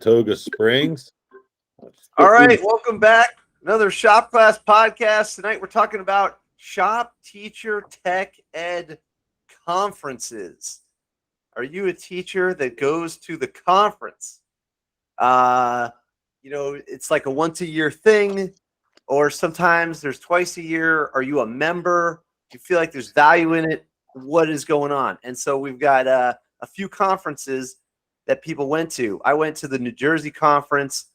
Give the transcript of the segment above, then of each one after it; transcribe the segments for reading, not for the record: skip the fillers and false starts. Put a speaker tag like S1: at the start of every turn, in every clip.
S1: Saratoga Springs.
S2: All right, welcome back. Another Shop Class podcast. Tonight we're talking about Shop Teacher Tech Ed conferences. Are you a teacher that goes to the conference? It's like a once-a-year thing, or sometimes there's twice a year. Are you a member? Do you feel like there's value in it? What is going on? And so we've got a few conferences that people went to. I went to the New Jersey conference.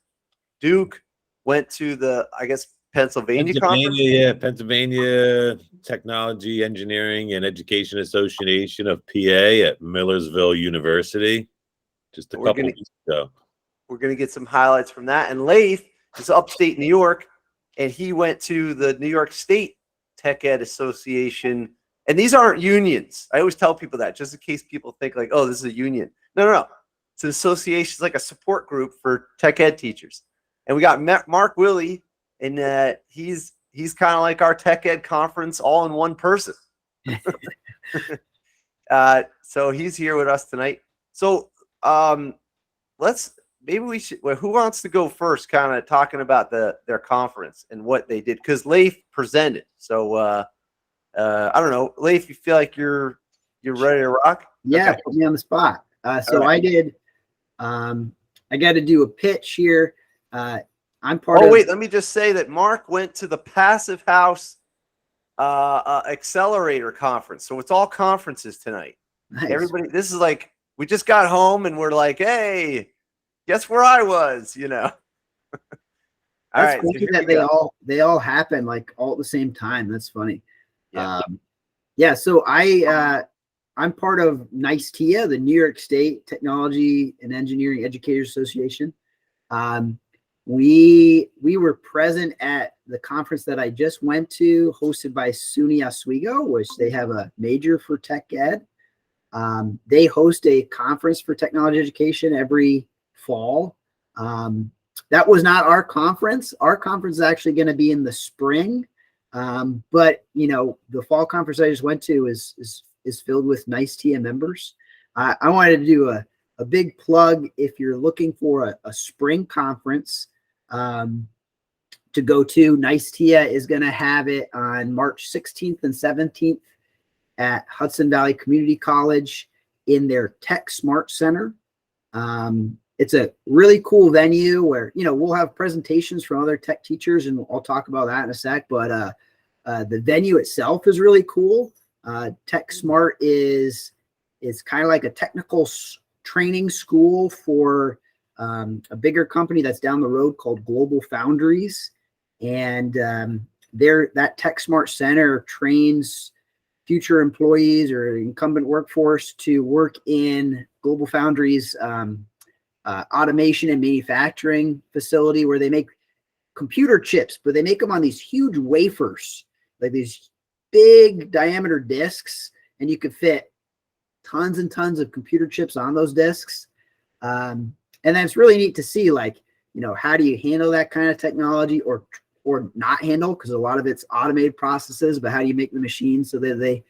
S2: Duke went to the, Pennsylvania conference.
S1: Yeah, Pennsylvania Technology, Engineering, and Education Association of PA at Millersville University just a couple weeks ago.
S2: We're going to get some highlights from that. And Laith is upstate New York, and he went to the New York State Tech Ed Association. And these aren't unions. I always tell people that, just in case people think like, oh, this is a union. No. It's an association. It's like a support group for tech ed teachers. And we got Mark Willie, and he's kind of like our tech ed conference all in one person. So he's here with us tonight. So who wants to go first, kind of talking about their conference and what they did? Because Laith presented. So I don't know, Laith, you feel like you're ready to rock?
S3: Yeah,
S2: okay.
S3: Put me on the spot. So
S2: right.
S3: I did. I got to do a pitch here. I'm part
S2: of.
S3: Oh
S2: wait, let me just say that Mark went to the Passive House Accelerator Conference. So it's all conferences tonight.
S3: Nice.
S2: Everybody, this is like we just got home and we're like, hey, guess where I was?
S3: All
S2: right.
S3: So that they all happen like all at the same time. That's funny. Yeah. So I'm part of NYSTIA, the New York State Technology and Engineering Educators Association. We were present at the conference that I just went to, hosted by SUNY Oswego, which they have a major for tech ed. They host a conference for technology education every fall. That was not our conference. Our conference is actually going to be in the spring. But the fall conference I just went to is filled with NYSTIA members. I wanted to do a big plug if you're looking for a spring conference to go to. NYSTIA is going to have it on March 16th and 17th at Hudson Valley Community College in their Tech Smart Center. It's a really cool venue where, we'll have presentations from other tech teachers, and I'll talk about that in a sec, but the venue itself is really cool. Tech Smart is kind of like a technical training school for a bigger company that's down the road called Global Foundries. And that Tech Smart Center trains future employees or incumbent workforce to work in Global Foundries automation and manufacturing facility, where they make computer chips, but they make them on these huge wafers, like these big diameter discs, and you could fit tons and tons of computer chips on those discs. And then it's really neat to see, how do you handle that kind of technology or not handle, because a lot of it's automated processes, but how do you make the machines so that they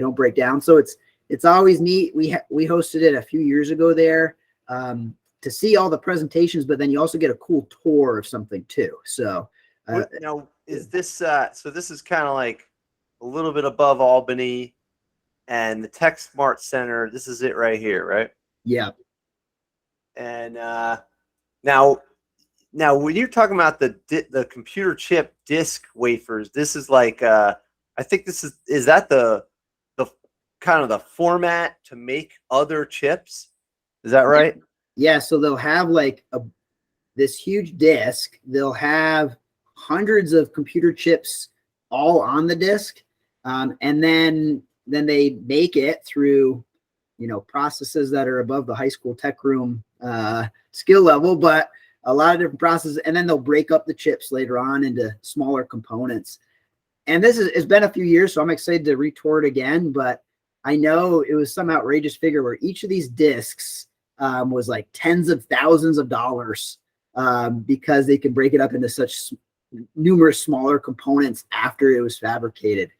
S3: don't break down? So it's always neat. We hosted it a few years ago there to see all the presentations, but then you also get a cool tour of something too. So
S2: is this so this is kind of like a little bit above Albany and the Tech Smart Center. This is it right here, right?
S3: Yeah.
S2: And now when you're talking about the computer chip disc wafers, this is like I think is that the kind of the format to make other chips? Is that right?
S3: Yeah. So they'll have this huge disc. They'll have hundreds of computer chips all on the disc, and then they make it through processes that are above the high school tech room skill level, but a lot of different processes, and then they'll break up the chips later on into smaller components. And it's been a few years, so I'm excited to retour it again, but I know it was some outrageous figure where each of these discs was like tens of thousands of dollars because they can break it up into such numerous smaller components after it was fabricated.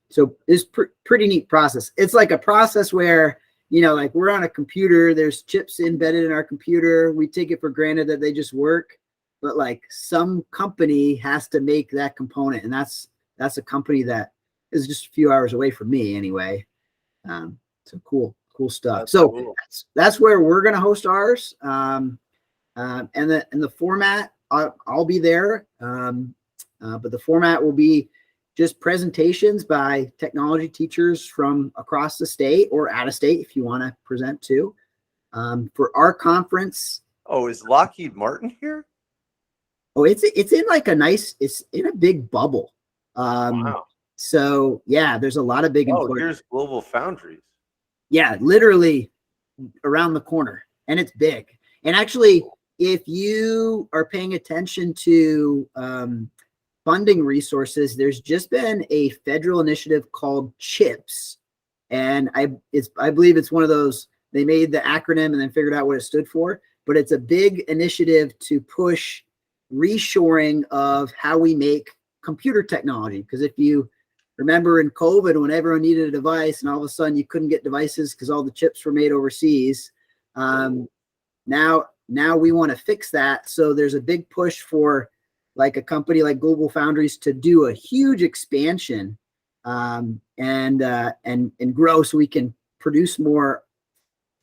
S3: So it's pretty neat process. It's like a process where like we're on a computer, there's chips embedded in our computer. We take it for granted that they just work, but like some company has to make that component. And that's a company that is just a few hours away from me anyway. So cool stuff.
S2: That's
S3: So
S2: cool.
S3: that's where we're going to host ours. And the format, I'll be there. But the format will be just presentations by technology teachers from across the state or out of state if you want to present too. For our conference.
S2: Oh, is Lockheed Martin here?
S3: Oh, it's in like it's in a big bubble.
S2: Wow.
S3: So yeah, there's a lot of big
S2: Oh, here's Global Foundries.
S3: Yeah, literally around the corner, and it's big. And actually, if you are paying attention to funding resources, there's just been a federal initiative called CHIPS, and I believe it's one of those, they made the acronym and then figured out what it stood for, but it's a big initiative to push reshoring of how we make computer technology. Because if you remember in COVID, when everyone needed a device and all of a sudden you couldn't get devices because all the chips were made overseas, now we want to fix that. So there's a big push for like a company like Global Foundries to do a huge expansion and grow so we can produce more,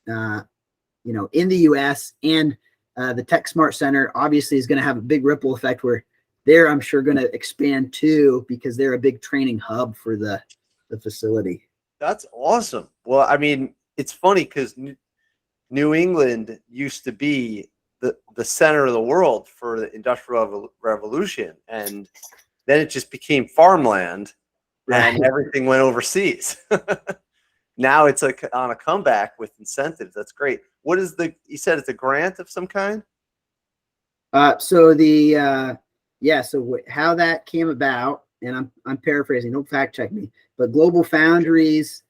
S3: in the U.S. And the Tech Smart Center obviously is going to have a big ripple effect where they're, I'm sure, going to expand too, because they're a big training hub for the facility.
S2: That's awesome. Well, I mean, it's funny because New England used to be the center of the world for the Industrial Revolution, and then it just became farmland, and everything went overseas. Now it's like on a comeback with incentives. That's great. What is you said it's a grant of some kind?
S3: So how that came about, and I'm paraphrasing, don't fact check me, but Global Foundries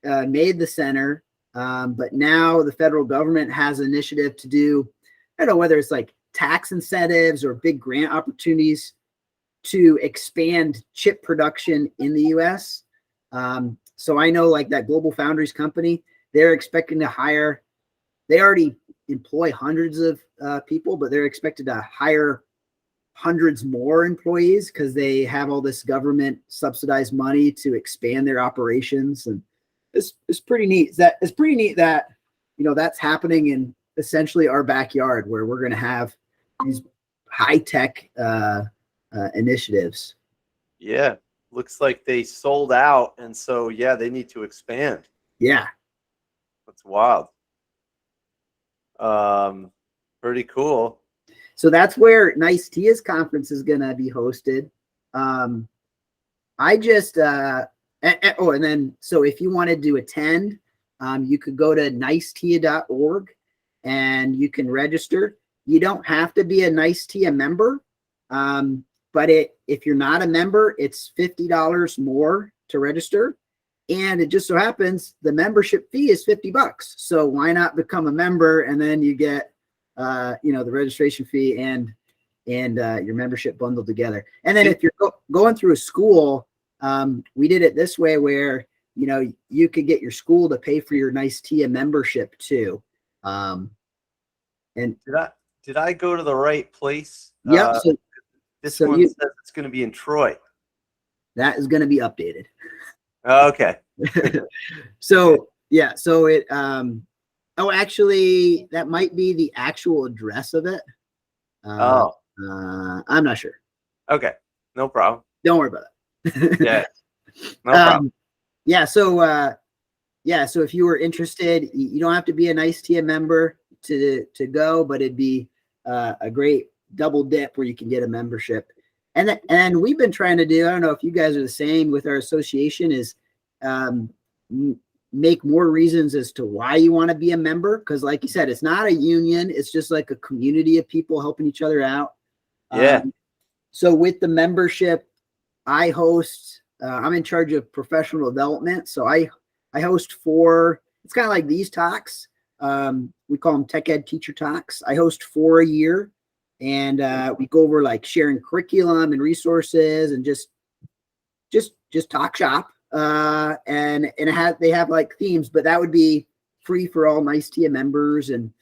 S3: made the center, but now the federal government has an initiative to do, I don't know whether it's like tax incentives or big grant opportunities to expand chip production in the U.S. So I know like that Global Foundries company, they're expecting to hire, they already employ hundreds of people, but they're expected to hire hundreds more employees because they have all this government subsidized money to expand their operations. And it's pretty neat. It's pretty neat that, that's happening in essentially our backyard where we're going to have these high-tech initiatives.
S2: Yeah. Looks like they sold out. And so, yeah, they need to expand.
S3: Yeah.
S2: That's wild. Pretty cool.
S3: So that's where Nice Tia's conference is going to be hosted. So if you wanted to attend, you could go to nicetia.org and you can register. You don't have to be a Nice Tia member. But if you're not a member, it's $50 more to register. And it just so happens the membership fee is $50. So why not become a member, and then you get the registration fee and your membership bundled together. And then if you're going through a school, we did it this way where you could get your school to pay for your Nice Tia membership too. And
S2: did I go to the right place?
S3: Yep.
S2: This one says it's going to be in Troy.
S3: That is going to be updated.
S2: Okay.
S3: So it actually that might be the actual address of it. I'm not sure.
S2: Okay. No problem.
S3: Don't worry about it.
S2: Yeah. No problem.
S3: So if you were interested, you don't have to be a Nice Tia member to go, but it'd be a great double dip where you can get a membership. And we've been trying to do, I don't know if you guys are the same with our association, is make more reasons as to why you want to be a member. Because like you said, it's not a union. It's just like a community of people helping each other out.
S2: Yeah.
S3: So with the membership, I host, I'm in charge of professional development. So I host 4, it's kind of like these talks. We call them Tech Ed Teacher Talks. I host 4 a year. And we go over like sharing curriculum and resources and just talk shop. And they have like themes, but that would be free for all NICE-TIA members, and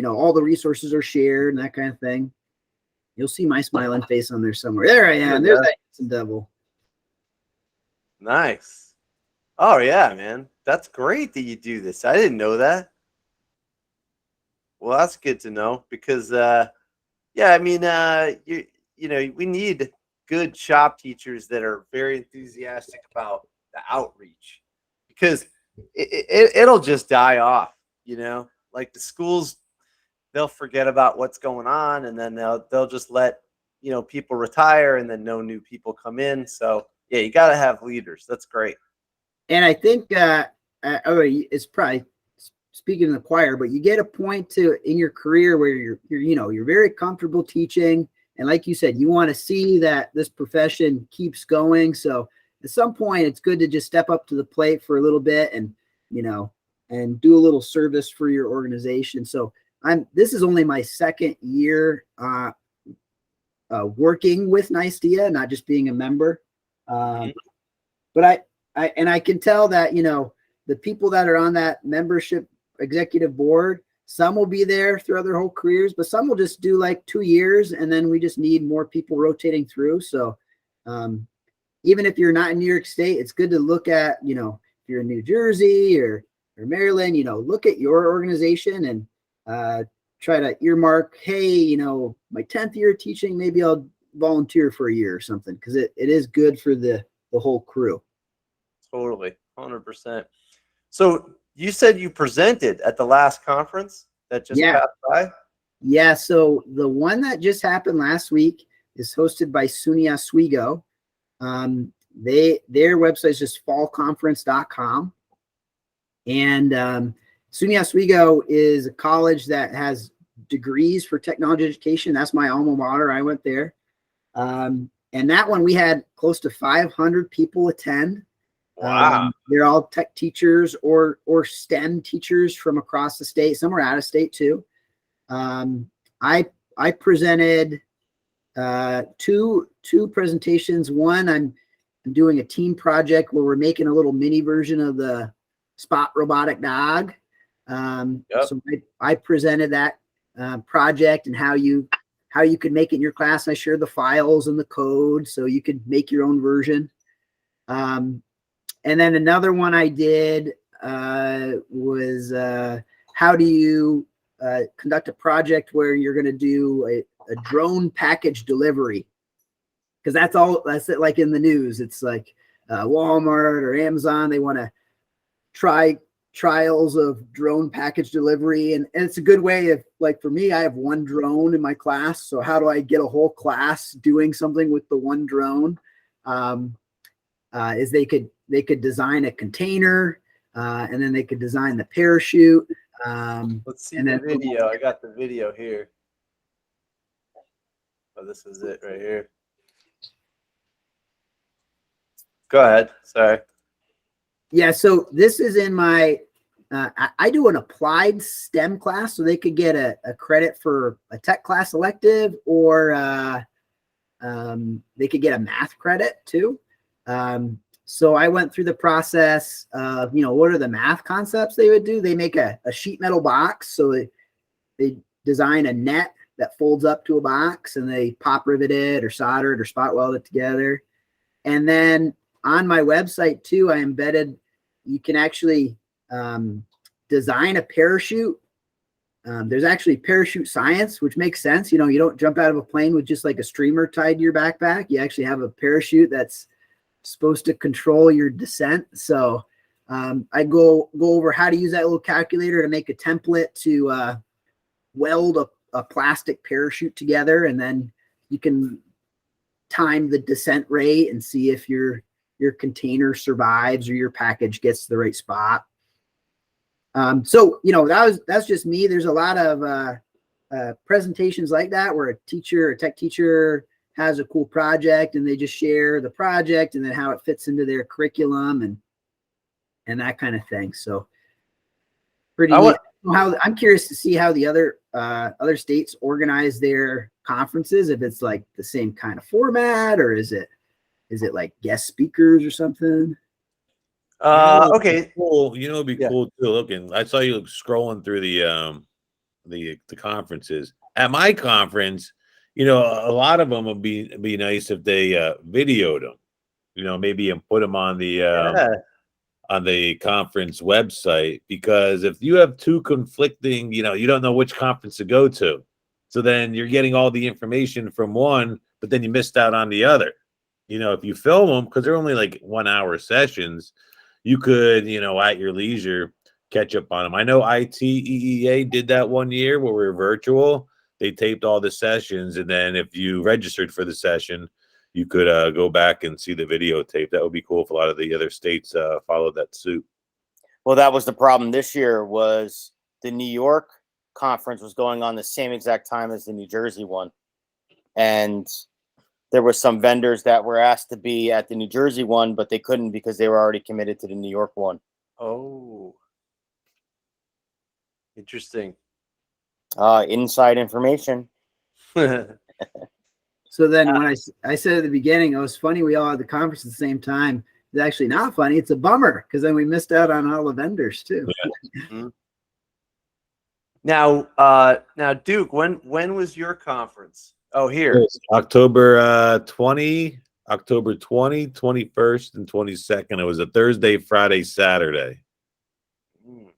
S3: all the resources are shared and that kind of thing. You'll see my smiling face on there somewhere. There I am. There's that handsome devil.
S2: Nice. Oh yeah, man. That's great that you do this. I didn't know that. Well, that's good to know because we need good shop teachers that are very enthusiastic about the outreach, because it'll just die off, like the schools, they'll forget about what's going on, and then they'll just let people retire, and then no new people come in. So yeah, you got to have leaders. That's great.
S3: And I think it's probably speaking in the choir, but you get a point in your career where you're very comfortable teaching, and like you said, you want to see that this profession keeps going. So at some point, it's good to just step up to the plate for a little bit, and and do a little service for your organization. So this is only my second year working with NICE-TIA, not just being a member. But I can tell that, the people that are on that membership executive board, some will be there throughout their whole careers, but some will just do like 2 years, and then we just need more people rotating through. So even if you're not in New York State, it's good to look at, if you're in New Jersey or Maryland, look at your organization and try to earmark, hey, my 10th year teaching, maybe I'll volunteer for a year or something, because it is good for the whole crew.
S2: Totally. 100%. So you said you presented at the last conference that just passed by?
S3: Yeah. So the one that just happened last week is hosted by SUNY Oswego. Their website is just fallconference.com. And SUNY Oswego is a college that has degrees for technology education. That's my alma mater. I went there. And that one, we had close to 500 people attend.
S2: Wow.
S3: They're all tech teachers or STEM teachers from across the state. Some are out of state too. I presented two presentations. One, I'm doing a team project where we're making a little mini version of the Spot robotic dog. So I presented that project and how you could make it in your class. And I shared the files and the code so you could make your own version. And then another one I did was how do you conduct a project where you're going to do a drone package delivery? Because that's it, like in the news. It's like Walmart or Amazon, they want to try trials of drone package delivery. And it's a good way of, like, for me, I have one drone in my class. So how do I get a whole class doing something with the one drone? Is they could design a container, and then they could design the parachute.
S2: Let's see the video. I got the video here. Oh, this is it right here. Go ahead. Sorry.
S3: Yeah, so this is in my, I do an applied STEM class, so they could get a credit for a tech class elective, or they could get a math credit too. So I went through the process of, what are the math concepts they would do? They make a sheet metal box. So they design a net that folds up to a box, and they pop rivet it or solder it or spot weld it together. And then on my website too, I embedded, you can actually design a parachute. There's actually parachute science, which makes sense. You don't jump out of a plane with just like a streamer tied to your backpack. You actually have a parachute that's supposed to control your descent. So I go over how to use that little calculator to make a template to weld a plastic parachute together, and then you can time the descent rate and see if your container survives or your package gets to the right spot. So that's just me. There's a lot of presentations like that where a tech teacher has a cool project and they just share the project and then how it fits into their curriculum and that kind of thing. So pretty neat. I'm curious to see how the other states organize their conferences, if it's like the same kind of format, or is it like guest speakers or something?
S2: Okay.
S1: Cool. You know, it'd be
S2: Yeah.
S1: cool too. Looking, I saw you scrolling through the conferences. At my conference, you know, a lot of them would be nice if they videoed them. You know, maybe and put them
S2: Yeah.
S1: on the conference website, because if you have two conflicting, you know, you don't know which conference to go to. So then you're getting all the information from one, but then you missed out on the other. You know, if you film them, because they're only like 1 hour sessions, you could, you know, at your leisure, catch up on them. I know ITEEA did that one year where we were virtual. They taped all the sessions, and then if you registered for the session, you could go back and see the videotape. That would be cool if a lot of the other states followed that suit.
S4: Well, that was the problem this year. Was the New York conference was going on the same exact time as the New Jersey one, and there were some vendors that were asked to be at the New Jersey one, but they couldn't because they were already committed to the New York one.
S2: Oh, interesting.
S4: Inside information.
S3: So then when I said at the beginning, it was funny we all had the conference at the same time. It's actually not funny. It's a bummer because then we missed out on all the vendors too.
S2: Mhm. Now, Duke, when was your conference? Oh, here.
S1: October 20, 21st, and 22nd. It was a Thursday, Friday, Saturday.
S2: Mm.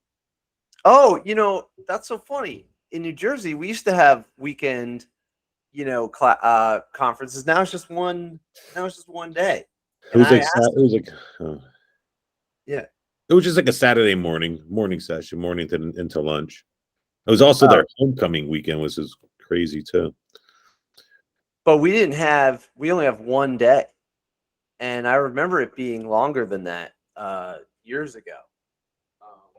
S2: Oh, you know, that's so funny. In New Jersey, we used to have weekend, you know, conferences. Now it's just one. Now it's just one day.
S1: It was like
S2: Yeah.
S1: it was just like a Saturday morning session, morning to into lunch. It was also their homecoming weekend, which is crazy too.
S2: But we only have one day. And I remember it being longer than that years ago.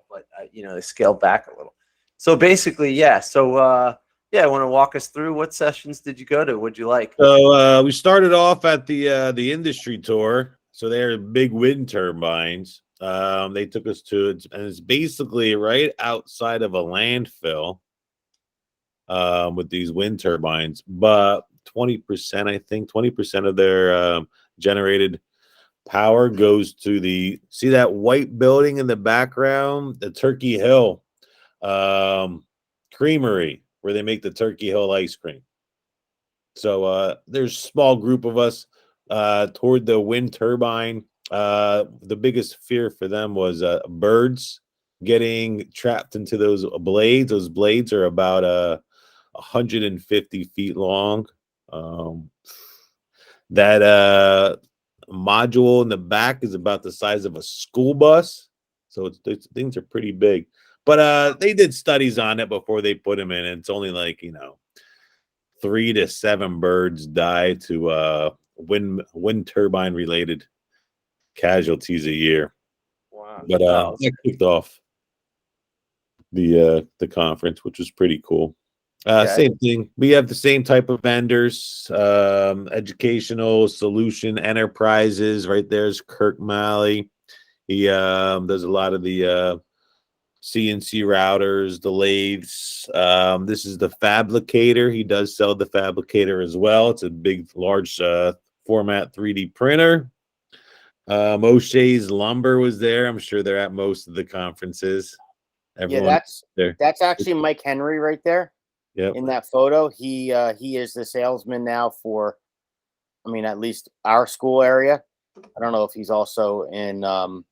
S2: But, you know, they scaled back a little. So basically, yeah. So, yeah, want to walk us through what sessions did you go to? What'd you like?
S1: So we started off at the industry tour. So they're big wind turbines. They took us to it, and it's basically right outside of a landfill with these wind turbines. But 20%, I think, 20% of their generated power goes to see that white building in the background, the Turkey Hill Creamery, where they make the Turkey Hill ice cream. So there's a small group of us toward the wind turbine. The biggest fear for them was birds getting trapped into those blades. Those blades are about 150 feet long. That module in the back is about the size of a school bus. So things are pretty big. But they did studies on it before they put them in. And it's only like, you know, 3 to 7 birds die to wind turbine related casualties a year.
S2: Wow.
S1: But that kicked off the conference, which was pretty cool. Same thing. We have the same type of vendors, educational solution enterprises. Right there's Kirk Malley. He does a lot of the CNC routers, the lathes. This is the Fabricator. He does sell the Fabricator as well. It's a big, large format 3D printer. O'Shea's Lumber was there. I'm sure they're at most of the conferences. Everyone
S4: that's actually Mike Henry right there.
S1: Yep.
S4: In that photo, he is the salesman now for, I mean, at least our school area. I don't know if he's also in that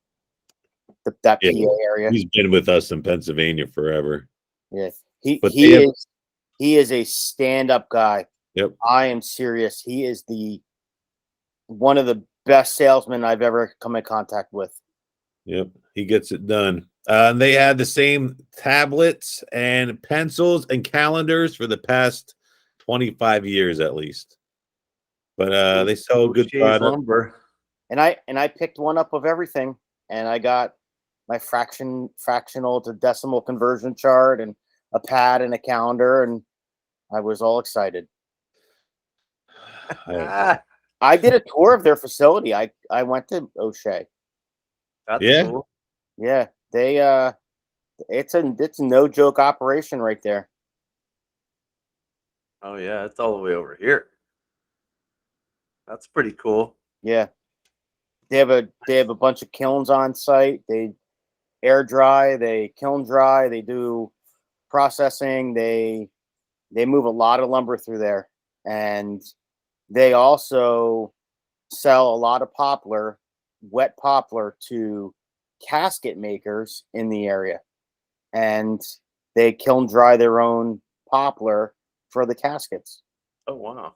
S4: PA area.
S1: He's been with us in Pennsylvania forever.
S4: Yeah, he is a stand-up guy.
S1: Yep.
S4: I am serious. He is one of the best salesmen I've ever come in contact with.
S1: Yep, he gets it done. And they had the same tablets and pencils and calendars for the past 25 years at least. But they sell a good product.
S2: Lumber.
S4: And I picked one up of everything, and I got my fractional to decimal conversion chart and a pad and a calendar, and I was all excited. I did a tour of their facility. I went to O'Shea.
S2: That's cool.
S4: Yeah, they it's a no joke operation right there.
S2: Oh yeah, it's all the way over here. That's pretty cool.
S4: Yeah. They have a bunch of kilns on site. They air dry, they kiln dry, they do processing, they move a lot of lumber through there. And they also sell a lot of poplar, wet poplar, to casket makers in the area. And they kiln dry their own poplar for the caskets.
S2: Oh wow.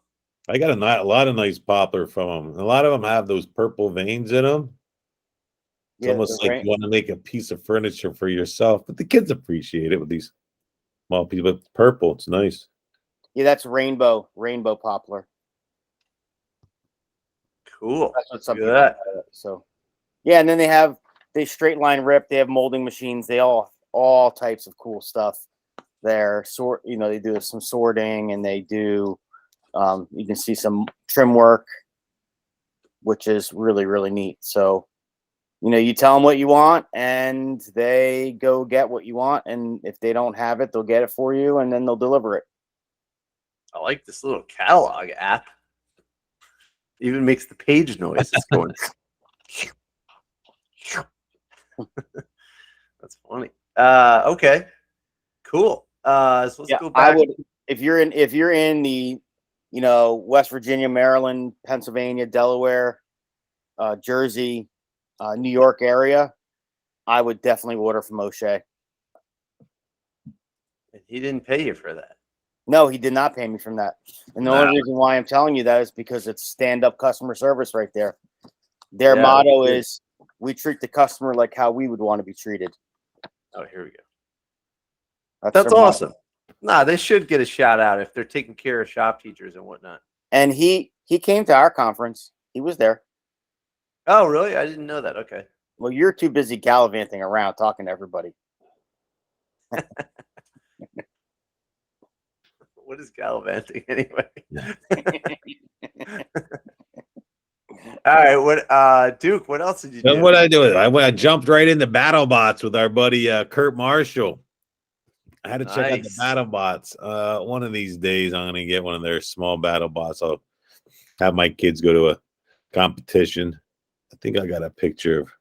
S1: I got a lot of nice poplar from them. A lot of them have those purple veins in them. It's almost like you want to make a piece of furniture for yourself, but the kids appreciate it with these small pieces. But purple, it's nice.
S4: Yeah, that's rainbow poplar.
S2: Cool.
S4: That's what some people call it. So, yeah, and then they straight line rip. They have molding machines. They all types of cool stuff there. They do some sorting, and they do. You can see some trim work, which is really, really neat. So, you tell them what you want, and they go get what you want. And if they don't have it, they'll get it for you, and then they'll deliver it.
S2: I like this little catalog app. Even makes the page noise. It's going. That's funny. Okay. Cool. So let's go back.
S4: I would, if you're in the, West Virginia, Maryland, Pennsylvania, Delaware, Jersey, New York area, I would definitely order from O'Shea.
S2: And he didn't pay you for that.
S4: No, he did not pay me from that. And the only reason why I'm telling you that is because it's stand-up customer service right there. Their motto is, we treat the customer like how we would want to be treated.
S2: Oh, here we go. That's awesome. Nah, they should get a shout out if they're taking care of shop teachers and whatnot.
S4: And he came to our conference. He was there.
S2: Oh, really? I didn't know that. Okay.
S4: Well, you're too busy gallivanting around talking to everybody.
S2: What is gallivanting anyway? All right. What Duke, what else did you do?
S1: What I do with it? I jumped right into BattleBots with our buddy Kurt Marshall. I had to check out the BattleBots. One of these days I'm gonna get one of their small BattleBots. I'll have my kids go to a competition. I think I got a picture of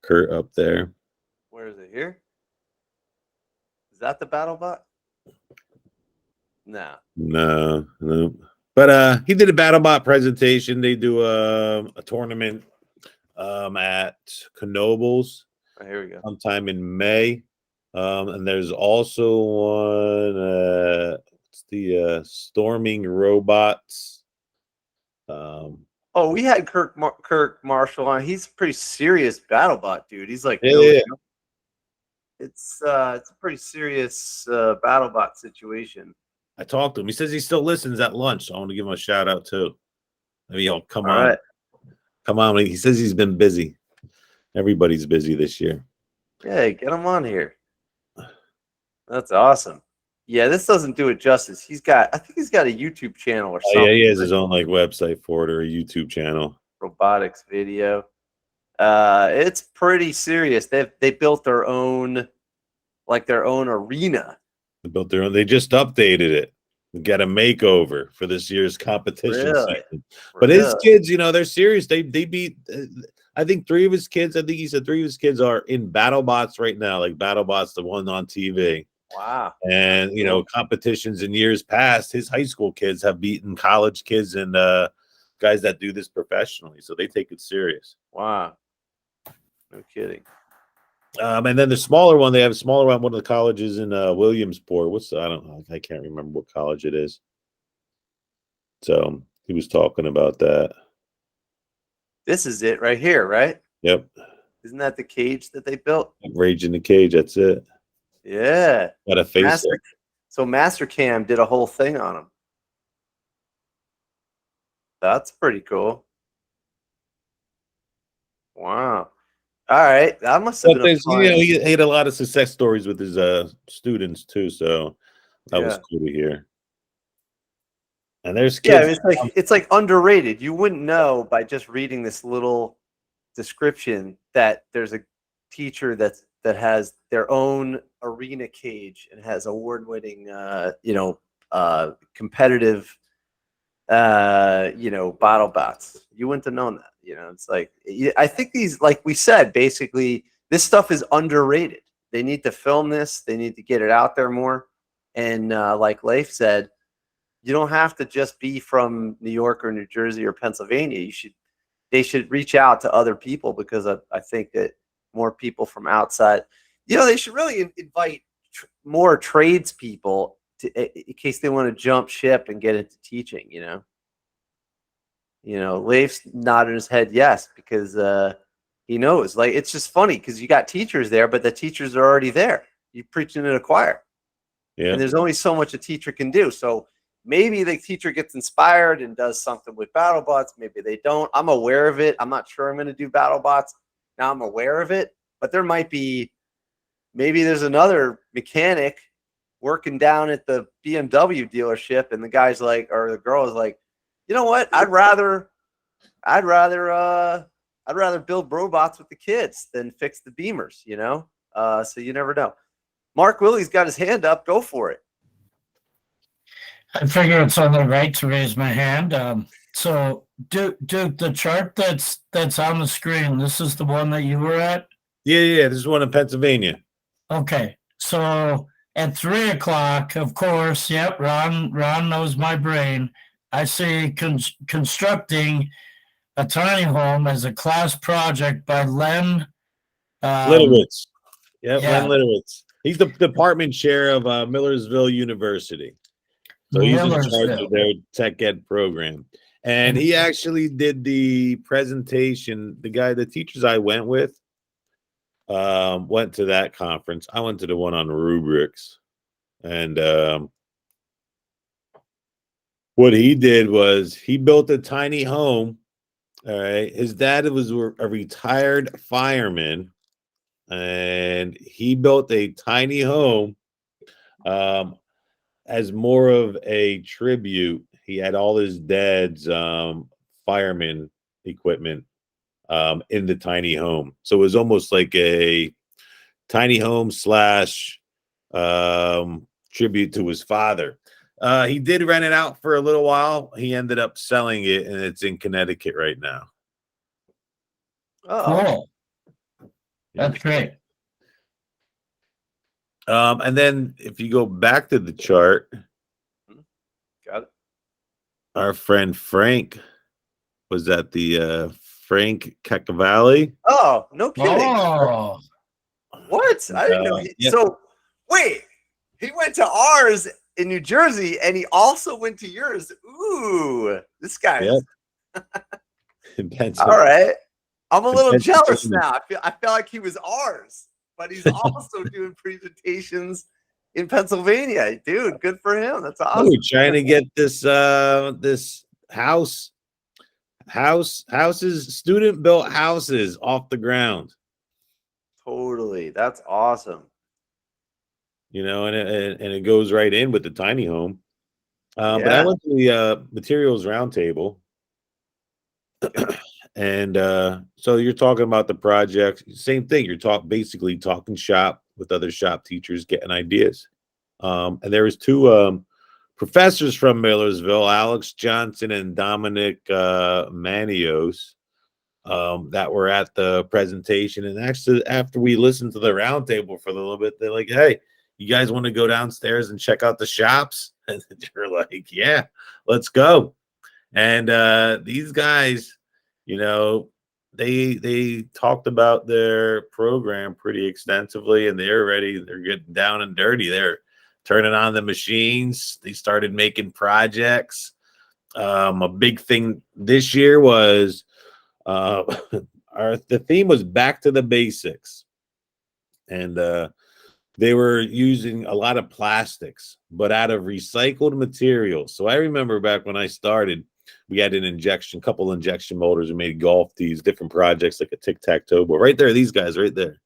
S1: Kurt up there.
S2: Where is it? Here? Is that the BattleBot? No.
S1: But he did a BattleBot presentation. They do a tournament at Knoebels.
S2: Oh, here we go.
S1: Sometime in May. And there's also one it's the Storming Robots.
S2: We had Kirk Marshall on. He's a pretty serious BattleBot dude. He's like, it's a pretty serious BattleBot situation.
S1: I talked to him. He says he still listens at lunch. So I want to give him a shout out too. Maybe he'll come on.
S2: Right.
S1: Come on. He says he's been busy. Everybody's busy this year.
S2: Yeah, get him on here. That's awesome. Yeah, this doesn't do it justice. I think he's got a YouTube channel or something.
S1: Yeah, he has his own website for it, or a YouTube channel.
S2: Robotics video. It's pretty serious. They built their own arena.
S1: They built their own. They just updated it. We got a makeover for this year's competition season. But his kids, they're serious. They beat. I think three of his kids. I think he said three of his kids are in BattleBots right now. Like BattleBots, the one on TV.
S2: Wow.
S1: And competitions in years past, his high school kids have beaten college kids and guys that do this professionally. So they take it serious.
S2: Wow. No kidding.
S1: And then the smaller one, they have a smaller one of the colleges in Williamsport. I don't know. I can't remember what college it is. So he was talking about that.
S2: This is it right here, right?
S1: Yep.
S2: Isn't that the cage that they built?
S1: Rage in the Cage. That's it.
S2: Yeah.
S1: Got a face.
S2: So Mastercam did a whole thing on him. That's pretty cool. Wow. All right. That must have been
S1: he had a lot of success stories with his students too. So that was cool to hear. And there's kids.
S2: Yeah, it's like underrated. You wouldn't know by just reading this little description that there's a teacher that has their own arena cage and has award-winning competitive BattleBots. You wouldn't have known that. You know, it's like, I think these, like we said, basically, this stuff is underrated. They need to film this. They need to get it out there more. And like Leif said, you don't have to just be from New York or New Jersey or Pennsylvania. They should reach out to other people, because I think that more people from outside, you know, they should really invite more tradespeople in case they want to jump ship and get into teaching, you know. Leif's nodding his head yes, because he knows. Like, it's just funny because you got teachers there, but the teachers are already there. You're preaching in a choir.
S1: Yeah.
S2: And there's only so much a teacher can do. So maybe the teacher gets inspired and does something with BattleBots. Maybe they don't. I'm aware of it. I'm not sure I'm going to do BattleBots. Now I'm aware of it. But there might be, maybe there's another mechanic working down at the BMW dealership, and the guy's like, or the girl is like, you know what? I'd rather build robots with the kids than fix the Beamers, you know? So you never know. Mark Willie's got his hand up. Go for it.
S5: I figure it's only right to raise my hand. So Duke, the chart that's on the screen, this is the one that you were at?
S1: Yeah. This is one in Pennsylvania.
S5: Okay. So at 3:00, of course, yep, Ron knows my brain. I see constructing a tiny home as a class project by Len
S1: Litowitz.
S5: yeah.
S1: Len Litowitz. He's the department chair of Millersville University. So he's in charge of their tech ed program. And he actually did the presentation. The teachers I went with went to that conference. I went to the one on rubrics. And what he did was he built a tiny home. All right. His dad was a retired fireman, and he built a tiny home as more of a tribute. He had all his dad's fireman equipment in the tiny home. So it was almost like a tiny home / tribute to his father. He did rent it out for a little while. He ended up selling it, and it's in Connecticut right now.
S2: Oh,
S5: Cool. That's great.
S1: And then if you go back to the chart,
S2: got it.
S1: our friend Frank was at the Frank Cacavalli.
S2: Oh, no kidding.
S5: Oh,
S2: What? I didn't know.
S1: Yeah.
S2: So, wait, he went to ours in New Jersey, and he also went to yours. Ooh, this guy.
S1: Yep. In Pennsylvania.
S2: All right. I'm a little
S1: Pennsylvania.
S2: jealous now. I feel like he was ours, but he's also doing presentations in Pennsylvania. Dude, good for him. That's awesome.
S1: We're trying to get this this houses, student built houses off the ground.
S2: Totally. That's awesome.
S1: You know, and it goes right in with the tiny home. But I
S2: Yeah.
S1: went to the materials roundtable. And so you're talking about the project, same thing. You're basically talking shop with other shop teachers, getting ideas. And there was two professors from Millersville, Alex Johnson and Dominic Manios, that were at the presentation. And actually, after we listened to the roundtable for a little bit, they're like, "Hey, you guys want to go downstairs and check out the shops?" And you're like, "Yeah, let's go." And these guys, you know, they talked about their program pretty extensively, and they're getting down and dirty. They're turning on the machines. They started making projects. A big thing this year was the theme was back to the basics. And they were using a lot of plastics, but out of recycled materials. So I remember back when I started, we had couple injection molders. We made golf tees, different projects like a tic-tac-toe. But right there, these guys right there,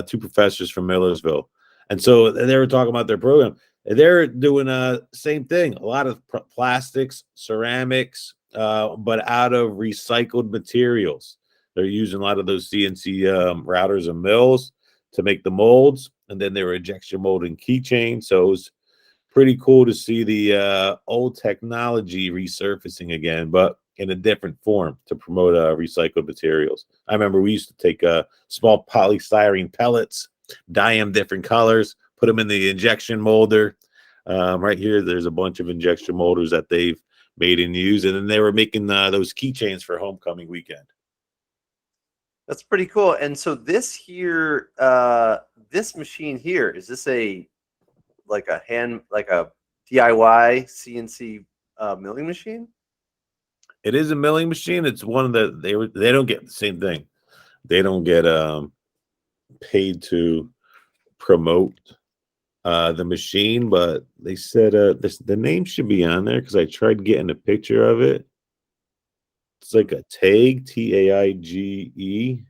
S1: two professors from Millersville. And so they were talking about their program. They're doing same thing, a lot of plastics, ceramics, but out of recycled materials. They're using a lot of those CNC routers and mills to make the molds, and then they were injection molding keychains. So it was pretty cool to see the old technology resurfacing again. But in a different form to promote recycled materials. I remember we used to take small polystyrene pellets, dye them different colors, put them in the injection molder. Right here, there's a bunch of injection molders that they've made and used, and then they were making those keychains for homecoming weekend.
S2: That's pretty cool. And so this here, this machine here, is this like a DIY CNC milling machine?
S1: It is a milling machine. It's one of the they don't get the same thing. They don't get paid to promote the machine, but they said the name should be on there because I tried getting a picture of it. It's like a TAIGE, TAIGE.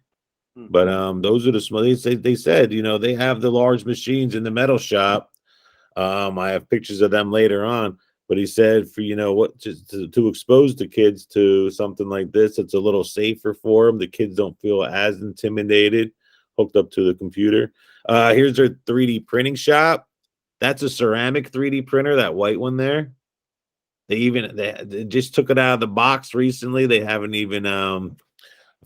S1: But those are the small. They said, you know, they have the large machines in the metal shop. I have pictures of them later on. But he said, for you know what, to expose the kids to something like this, it's a little safer for them. The kids don't feel as intimidated, hooked up to the computer. Here's their 3D printing shop. That's a ceramic 3D printer, that white one there. They just took it out of the box recently. They haven't even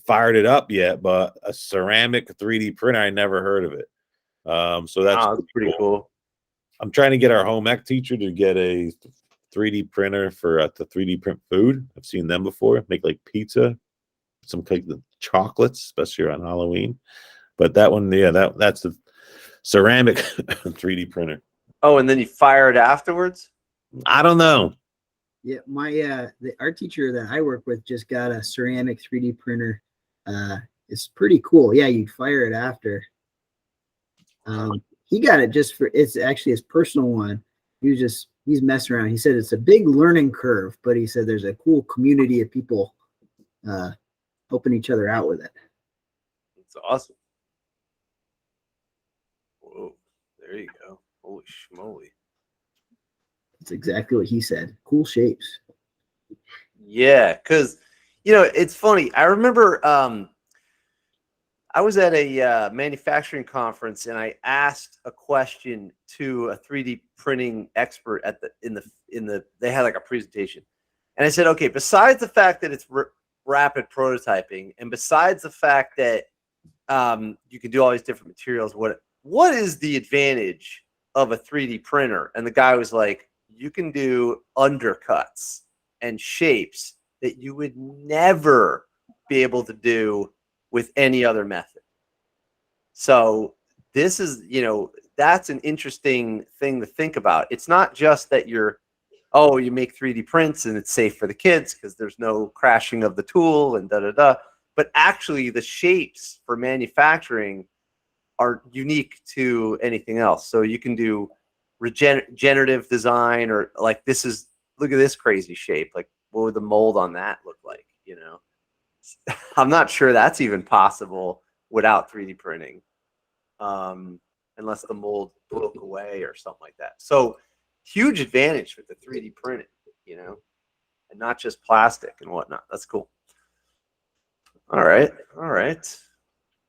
S1: fired it up yet, but a ceramic 3D printer, I never heard of it. So that's
S2: pretty cool.
S1: I'm trying to get our home ec teacher to get a 3D printer for to 3D print food. I've seen them before. Make like pizza, some kind of chocolates, especially around Halloween. But that one, yeah, that's the ceramic 3D printer.
S2: Oh, and then you fire it afterwards?
S1: I don't know.
S3: Yeah, my the art teacher that I work with just got a ceramic 3D printer. It's pretty cool. Yeah, you fire it after. He got it just for, it's actually his personal one. He's messing around. He said it's a big learning curve, but he said there's a cool community of people helping each other out with it.
S2: It's awesome. Whoa, there you go. Holy schmoly.
S3: That's exactly what he said. Cool shapes.
S2: Yeah, because, you know, it's funny. I remember I was at a manufacturing conference and I asked a question to a 3D printing expert at they had like a presentation. And I said, okay, besides the fact that it's rapid prototyping and besides the fact that you can do all these different materials, what is the advantage of a 3D printer? And the guy was like, you can do undercuts and shapes that you would never be able to do with any other method. So this is, you know, that's an interesting thing to think about. It's not just that you make 3D prints and it's safe for the kids because there's no crashing of the tool and but actually the shapes for manufacturing are unique to anything else. So you can do regenerative design, or like look at this crazy shape. Like, what would the mold on that look like? You know, I'm not sure that's even possible without 3D printing, unless the mold broke away or something like that. So huge advantage with the 3D printing, you know, and not just plastic and whatnot. That's cool. All right.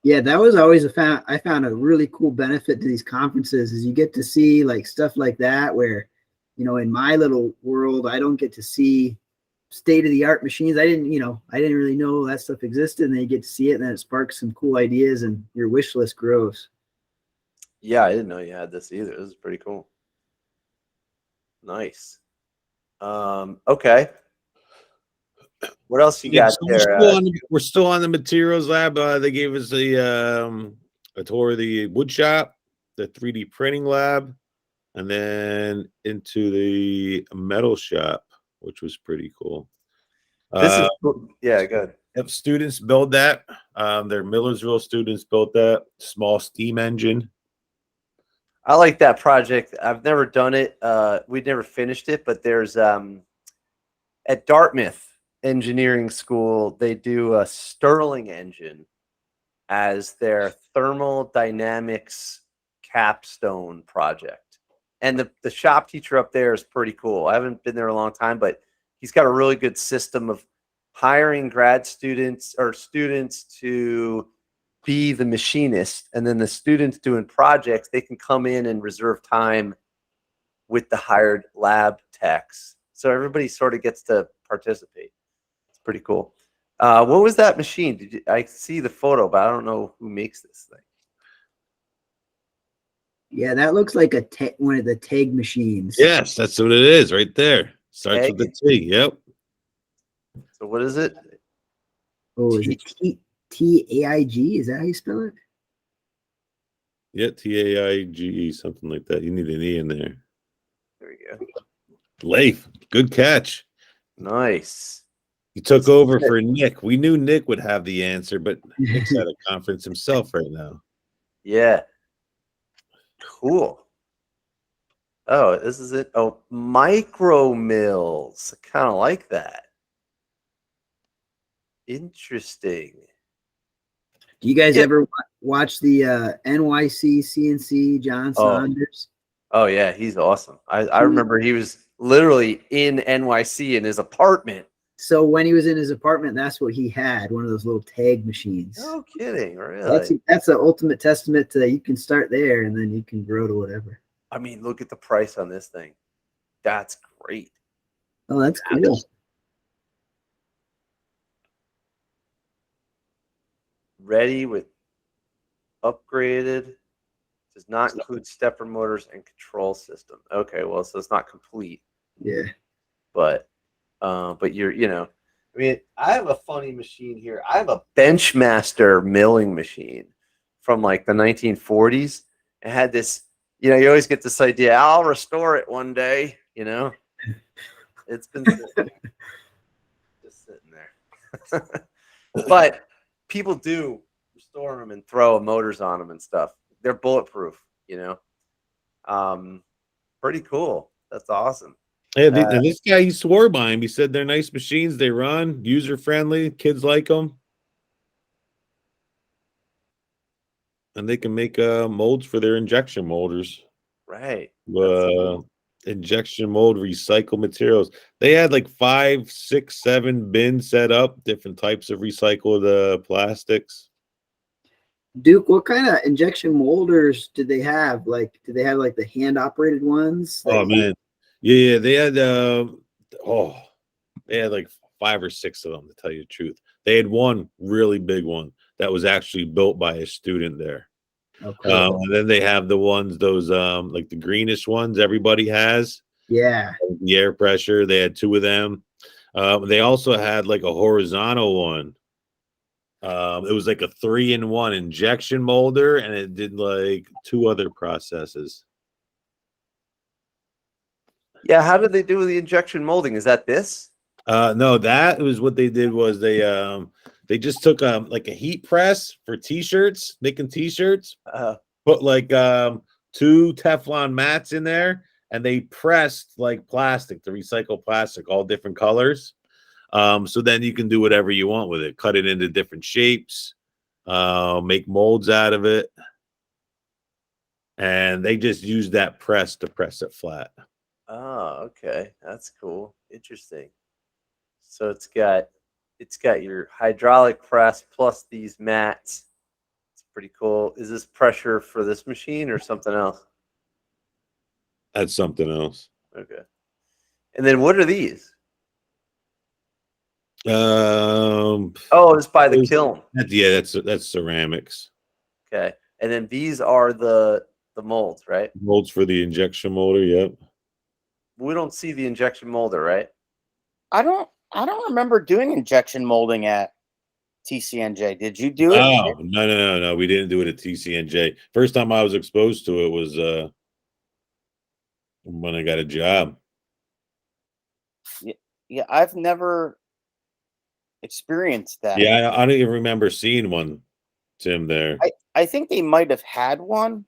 S3: Yeah, that was always I found a really cool benefit to these conferences is you get to see like stuff like that where, you know, in my little world, I don't get to see state-of-the-art machines. I didn't really know that stuff existed, and then you get to see it and then it sparks some cool ideas and your wish list grows.
S2: Yeah, I didn't know you had this either. This is pretty cool. Nice. Okay. What else you got there?
S1: We're still on the materials lab. They gave us a tour of the wood shop, the 3D printing lab, and then into the metal shop, which was pretty cool.
S2: Yeah, good.
S1: If students build that, their Millersville students built that small steam engine.
S2: I like that project. I've never done it. We'd never finished it, but there's at Dartmouth Engineering School, they do a Stirling engine as their thermodynamics capstone project. And the shop teacher up there is pretty cool. I haven't been there a long time, but he's got a really good system of hiring grad students or students to be the machinist, and then the students doing projects, they can come in and reserve time with the hired lab techs. So everybody sort of gets to participate. It's Pretty cool. What was that machine? I see the photo, but I don't know who makes this thing.
S3: Yeah, that looks like one of the TEG machines.
S1: Yes, that's what it is right there. Starts with the T. Yep.
S2: So what is it?
S3: Oh, is it TAIG? Is that how you spell it?
S1: Yeah, TAIGE, something like that. You need an E in there.
S2: There we go.
S1: Leif, good catch.
S2: Nice.
S1: You took over for Nick. We knew Nick would have the answer, but Nick's at a conference himself right now.
S2: Yeah. Cool. Oh, this is it. Oh, micro mills. I kind of like that. Interesting.
S3: Do you guys ever watch the NYC CNC John Saunders?
S2: Oh yeah, he's awesome. I remember he was literally in NYC in his apartment.
S3: So when he was in his apartment, that's what he had, one of those little TEG machines.
S2: No kidding, really?
S3: That's the ultimate testament to you can start there and then you can grow to whatever.
S2: I mean, look at the price on this thing. That's great.
S3: Oh, that's cool.
S2: Ready with upgraded. Does not include stepper motors and control system. Okay, well, so it's not complete.
S3: Yeah.
S2: But you're, I mean, I have a funny machine here. I have a Benchmaster milling machine from like the 1940s. It had this, you always get this idea, I'll restore it one day, It's been just sitting there. But people do restore them and throw motors on them and stuff. They're bulletproof, Pretty cool. That's awesome.
S1: Yeah, and this guy, he swore by him. He said they're nice machines. They run, user-friendly. Kids like them. And they can make molds for their injection molders.
S2: Right.
S1: Injection mold recycled materials. They had like 5, 6, 7 bins set up, different types of recycled plastics.
S3: Duke, what kind of injection molders did they have? Like, did they have like the hand operated ones?
S1: Oh man. Yeah, they had they had like 5 or 6 of them, to tell you the truth. They had one really big one that was actually built by a student there.
S3: Okay.
S1: And then they have the ones, those like the greenish ones everybody has.
S3: Yeah.
S1: The air pressure. They had 2 of them. They also had like a horizontal one. It was like a 3-in-1 injection molder, and it did like 2 other processes.
S2: Yeah, how did they do with the injection molding? Is that this?
S1: No, that was what they did was they just took like a heat press for t-shirts, making t-shirts, put like 2 Teflon mats in there, and they pressed like plastic, the recycled plastic, all different colors. So then you can do whatever you want with it, cut it into different shapes, make molds out of it. And they just use that press to press it flat.
S2: Oh, okay. That's cool. Interesting. So it's got your hydraulic press plus these mats. It's pretty cool. Is this pressure for this machine or something else?
S1: That's something else.
S2: Okay. And then what are these?
S1: Oh,
S2: it's by the kiln.
S1: That's ceramics.
S2: Okay. And then these are the molds, right?
S1: Molds for the injection molder. Yep.
S2: We don't see the injection molder, right?
S4: I don't remember doing injection molding at TCNJ. Did you do it?
S1: Oh, no. We didn't do it at TCNJ. First time I was exposed to it was when I got a job.
S4: Yeah, I've never experienced that.
S1: Yeah, I don't even remember seeing one, Tim, there.
S4: I think they might have had one,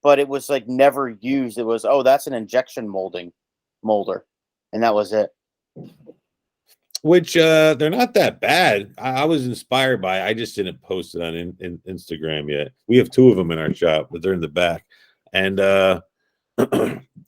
S4: but it was like never used. It was, that's an injection molder, and that was it.
S1: Which they're not that bad. I was inspired by it. I just didn't post it on in Instagram yet. We have 2 of them in our shop, but they're in the back, and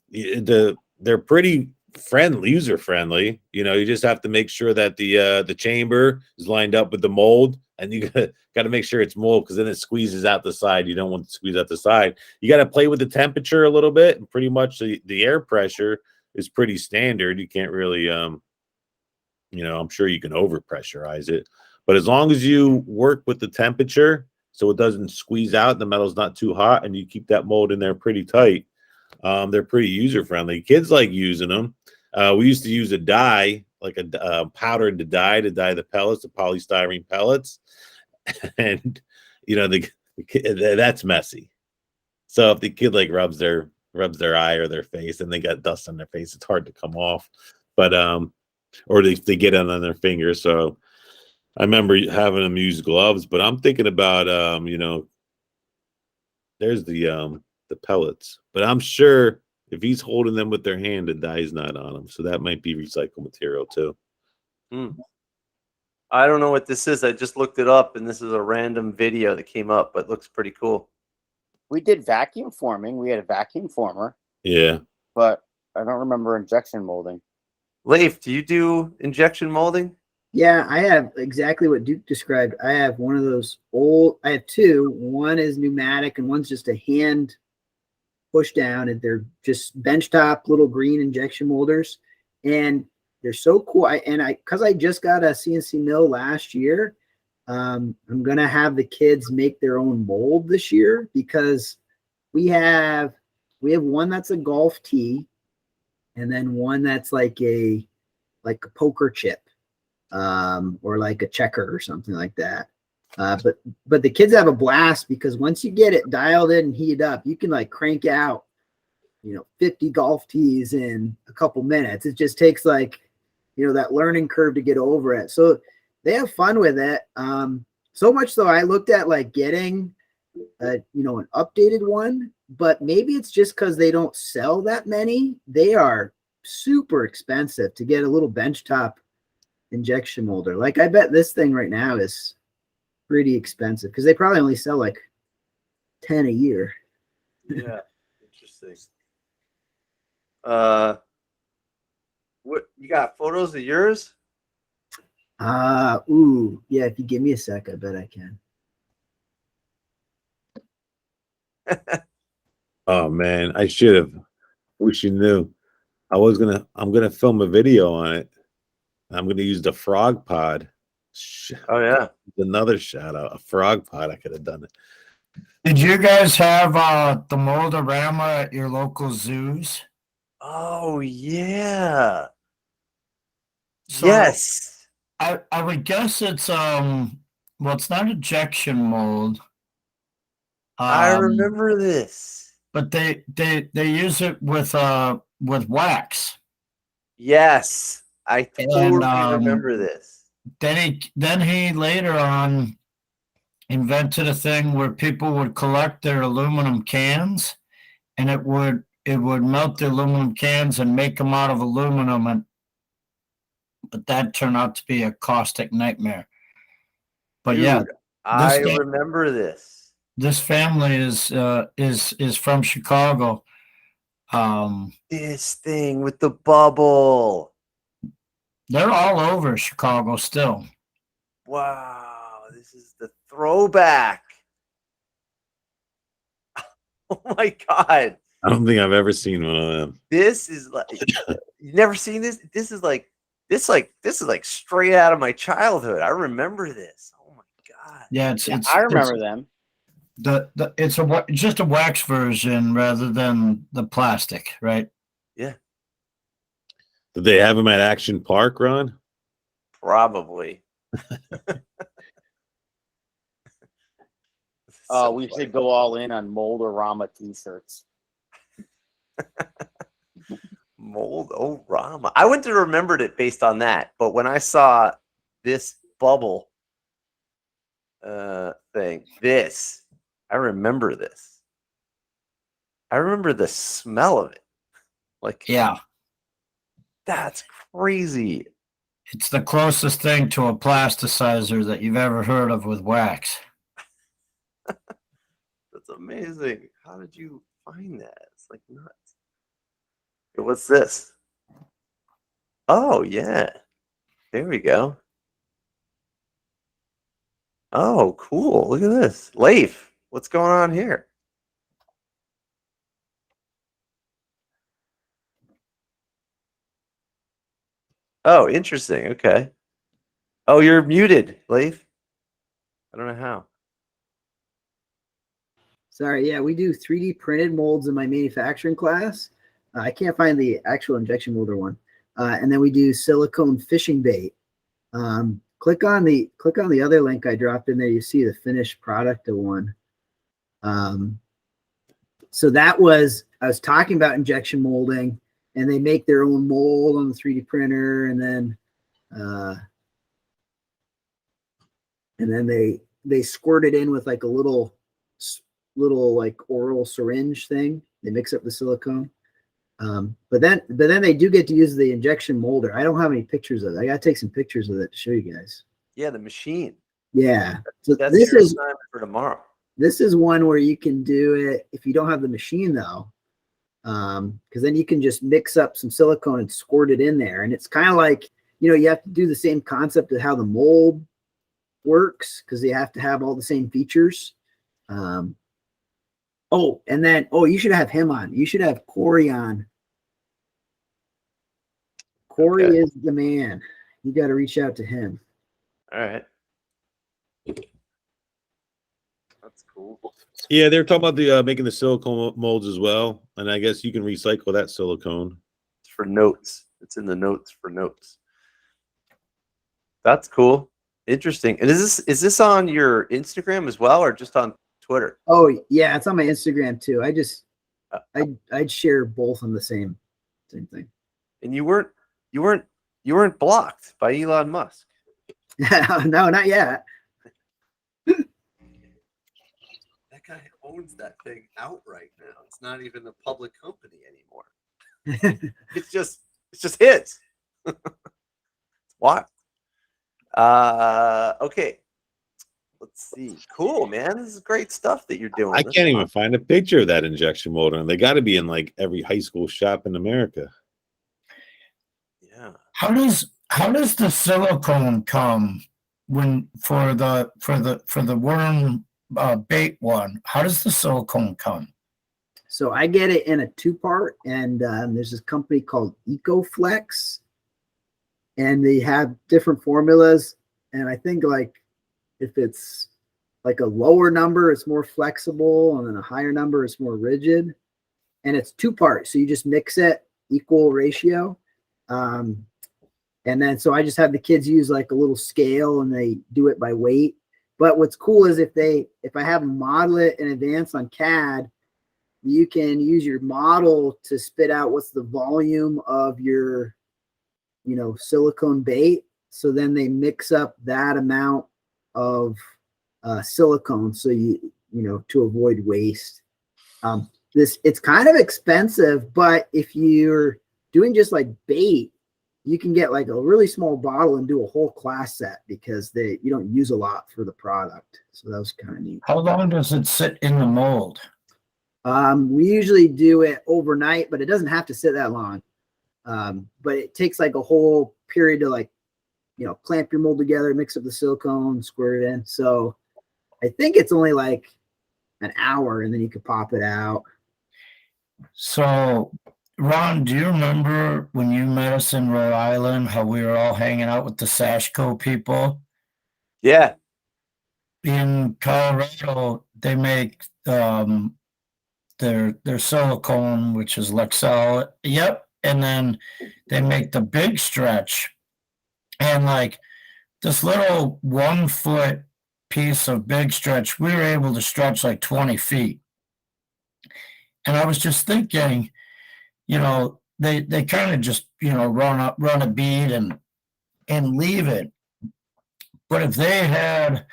S1: they're pretty friendly, user friendly. You just have to make sure that the chamber is lined up with the mold, and you got to make sure it's mold, because then it squeezes out the side. You don't want to squeeze out the side. You got to play with the temperature a little bit, and pretty much the air pressure is pretty standard. You can't really I'm sure you can overpressurize it, but as long as you work with the temperature so it doesn't squeeze out, the metal's not too hot, and you keep that mold in there pretty tight, they're pretty user friendly. Kids like using them. We used to use a dye, like a powder to dye the pellets, the polystyrene pellets, and that's messy. So if the kid like rubs their eye or their face and they got dust on their face, it's hard to come off. But or they get it on their fingers. So I remember having them use gloves, but I'm thinking about there's the pellets, but I'm sure if he's holding them with their hand, the dye's not on them, so that might be recycled material too.
S2: I don't know what this is. I just looked it up, and this is a random video that came up, but it looks pretty cool.
S4: We did vacuum forming. We had a vacuum former.
S1: Yeah,
S4: but I don't remember injection molding.
S2: Leif, do you do injection molding?
S3: Yeah, I have exactly what Duke described. I have one of those I have two. One is pneumatic and one's just a hand push down, and they're just benchtop little green injection molders. And they're so cool. Because I just got a CNC mill last year, I'm going to have the kids make their own mold this year, because we have one that's a golf tee, and then one that's like a poker chip, or like a checker or something like that. But the kids have a blast, because once you get it dialed in and heated up, you can like crank out, 50 golf tees in a couple minutes. It just takes that learning curve to get over it. So they have fun with it. So much so I looked at like getting an updated one, but maybe it's just because they don't sell that many. They are super expensive to get a little benchtop injection molder. Like, I bet this thing right now is pretty expensive, because they probably only sell like 10 a year.
S2: Yeah, interesting. What you got? Photos of yours?
S3: Yeah, if you give me a sec, I bet I can.
S1: Oh man, I should have. Wish you knew. I'm gonna film a video on it. I'm gonna use the frog pod.
S2: Oh yeah.
S1: Another shout out. A frog pod. I could have done it.
S5: Did you guys have the Mold-A-Rama at your local zoos?
S2: Oh yeah.
S5: So
S2: Yes.
S5: I would guess it's it's not injection mold.
S2: I remember this.
S5: But they use it with wax.
S2: Yes. I totally
S5: And,
S2: remember this.
S5: Then he later on invented a thing where people would collect their aluminum cans, and it would melt the aluminum cans and make them out of aluminum, but that turned out to be a caustic nightmare. But
S2: Dude,
S5: yeah,
S2: I remember this.
S5: this family is from Chicago.
S2: This thing with the bubble.
S5: They're all over Chicago still.
S2: Wow, this is the throwback. Oh my god.
S1: I don't think I've ever seen one of them.
S2: This is like you never seen this? This is like straight out of my childhood. I remember this. Oh my god.
S5: Yeah,
S4: I remember them.
S5: It's just a wax version rather than the plastic, right?
S2: Yeah.
S1: Did they have them at Action Park, Ron?
S2: Probably.
S4: We should go all in on Mold-A-Rama t-shirts.
S2: Mold-A-Rama. I wouldn't have remembered it based on that, but when I saw this bubble thing, I remember this. I remember the smell of it. Like,
S5: Yeah,
S2: that's crazy.
S5: it's the closest thing to a plasticizer that you've ever heard of with wax.
S2: That's amazing. How did you find that? It's like nuts. Hey, what's this? Oh, yeah. There we go. Oh, cool. Look at this. Leif, what's going on here? Oh, interesting. Okay. Oh, you're muted, Leif. I don't know how.
S3: Sorry, yeah, we do 3D printed molds in my manufacturing class. I can't find the actual injection molder one. And then we do silicone fishing bait. Click on the other link I dropped in there. You see the finished product of one. So that was, I was talking about injection molding, and they make their own mold on the 3D printer, and then they squirt it in with like a little like oral syringe thing. They mix up the silicone. But then they do get to use the injection molder. I don't have any pictures of it. I gotta take some pictures of it to show you guys.
S2: Yeah, the machine.
S3: Yeah. So
S2: That's
S3: this
S2: your
S3: is
S2: assignment for tomorrow.
S3: this is one where you can do it if you don't have the machine though. Because then you can just mix up some silicone and squirt it in there. And it's kind of like, you have to do the same concept of how the mold works, because they have to have all the same features. And then you should have him on. You should have Corey on. Corey
S2: Okay.
S3: is the man. You got to reach out to him.
S2: All right. That's cool.
S1: Yeah, they're talking about the making the silicone molds as well, and I guess you can recycle that silicone.
S2: It's for notes. It's in the notes for notes. That's cool. Interesting. And is this on your Instagram as well, or just on Twitter?
S3: Oh yeah, it's on my Instagram too. I'd share both on the same thing.
S2: And you weren't blocked by Elon Musk.
S3: No, not yet.
S2: That guy owns that thing outright now. It's not even a public company anymore. It's just his. What? Okay. Let's see. Cool, man. This is great stuff that you're doing.
S1: I
S2: This
S1: can't
S2: is
S1: even find a picture of that injection molder, and they got to be in like every high school shop in America.
S2: Yeah.
S5: How does the silicone come when for the worm bait one? How does the silicone come?
S3: So I get it in a 2-part, and there's this company called EcoFlex, and they have different formulas. And I think like if it's like a lower number, it's more flexible, and then a higher number, it's more rigid. And it's 2-part, so you just mix it equal ratio. And then so I just have the kids use like a little scale, and they do it by weight. But what's cool is if I have them model it in advance on CAD, you can use your model to spit out what's the volume of your, silicone bait. So then they mix up that amount of silicone, so to avoid waste. It's kind of expensive, but if you're doing just like bait, you can get like a really small bottle and do a whole class set, because you don't use a lot for the product. So that was kind of neat.
S5: How long does it sit in the mold?
S3: We usually do it overnight, but it doesn't have to sit that long. But it takes like a whole period to clamp your mold together, mix up the silicone, squirt it in. So I think it's only like an hour, and then you could pop it out.
S5: So, Ron, do you remember when you met us in Rhode Island, how we were all hanging out with the Sashco people?
S2: Yeah.
S5: In Colorado, they make their silicone, which is Lexel. Yep. And then they make the big stretch. And like this little 1-foot piece of big stretch, we were able to stretch like 20 feet. And I was just thinking, they kind of just, run a bead and leave it. But if they had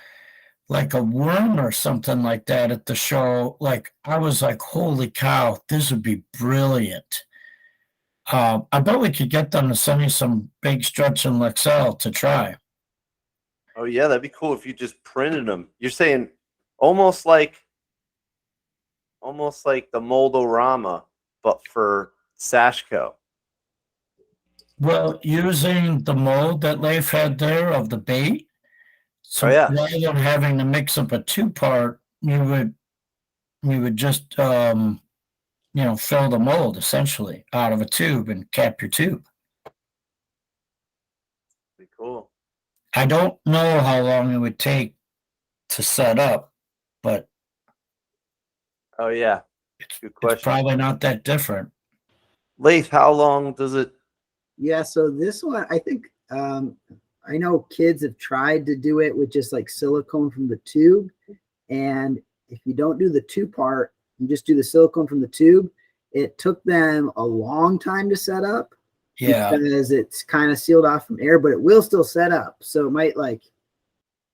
S5: like a worm or something like that at the show, like I was like, holy cow, this would be brilliant. I bet we could get them to send me some big stretch in Lexel to try.
S2: Oh yeah, that'd be cool if you just printed them. You're saying almost like the Moldorama, but for Sashco.
S5: Well, using the mold that Leif had there of the bait. So rather than having to mix up a 2-part, you would just fill the mold essentially out of a tube and cap your tube.
S2: Pretty cool.
S5: I don't know how long it would take to set up, but
S2: Oh yeah, good
S5: it's
S2: question.
S5: probably not that different.
S2: Lath, how long does it?
S3: Yeah, so this one, I think, I know kids have tried to do it with just like silicone from the tube. And if you don't do the two-part, you just do the silicone from the tube. It took them a long time to set up
S5: Yeah,
S3: because it's kind of sealed off from air, but it will still set up. So it might I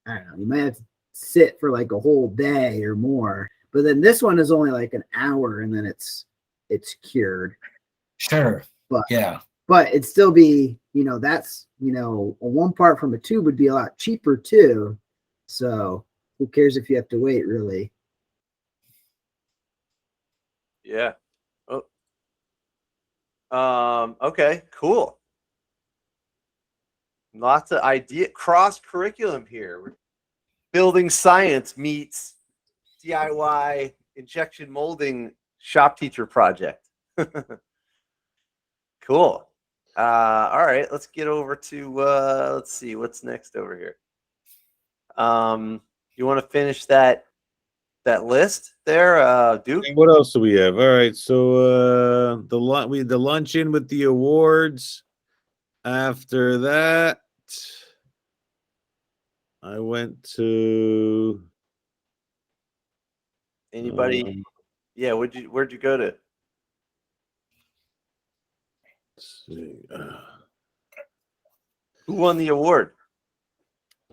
S3: don't know, you might have to sit for like a whole day or more. But then this one is only like an hour and then it's cured.
S5: sure.
S3: But
S5: Yeah,
S3: but it'd still be, that's, a one part from a tube would be a lot cheaper too. So who cares if you have to wait, really?
S2: Yeah. Oh. Okay. Cool. Lots of cross curriculum here. We're building science meets DIY injection molding shop teacher project. Cool. All right, let's get over to let's see what's next over here. You want to finish that list there, Duke?
S1: And what else do we have? All right, so we had the luncheon with the awards. After that, I went to
S2: Anybody? Yeah, where'd you go to?
S1: let's see,
S2: Who won the award?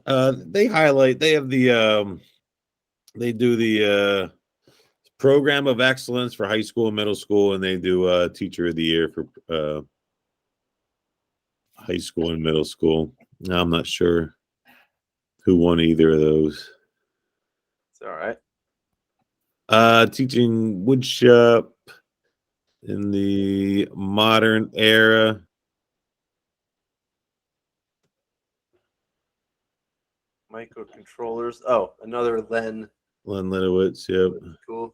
S1: they have the they do the program of excellence for high school and middle school, and they do teacher of the year for high school and middle school. Now, I'm not sure who won either of those.
S2: It's all right.
S1: Teaching woodshop in the modern era.
S2: Microcontrollers. Oh, another Len.
S1: Len Lenowitz, yep.
S2: Cool.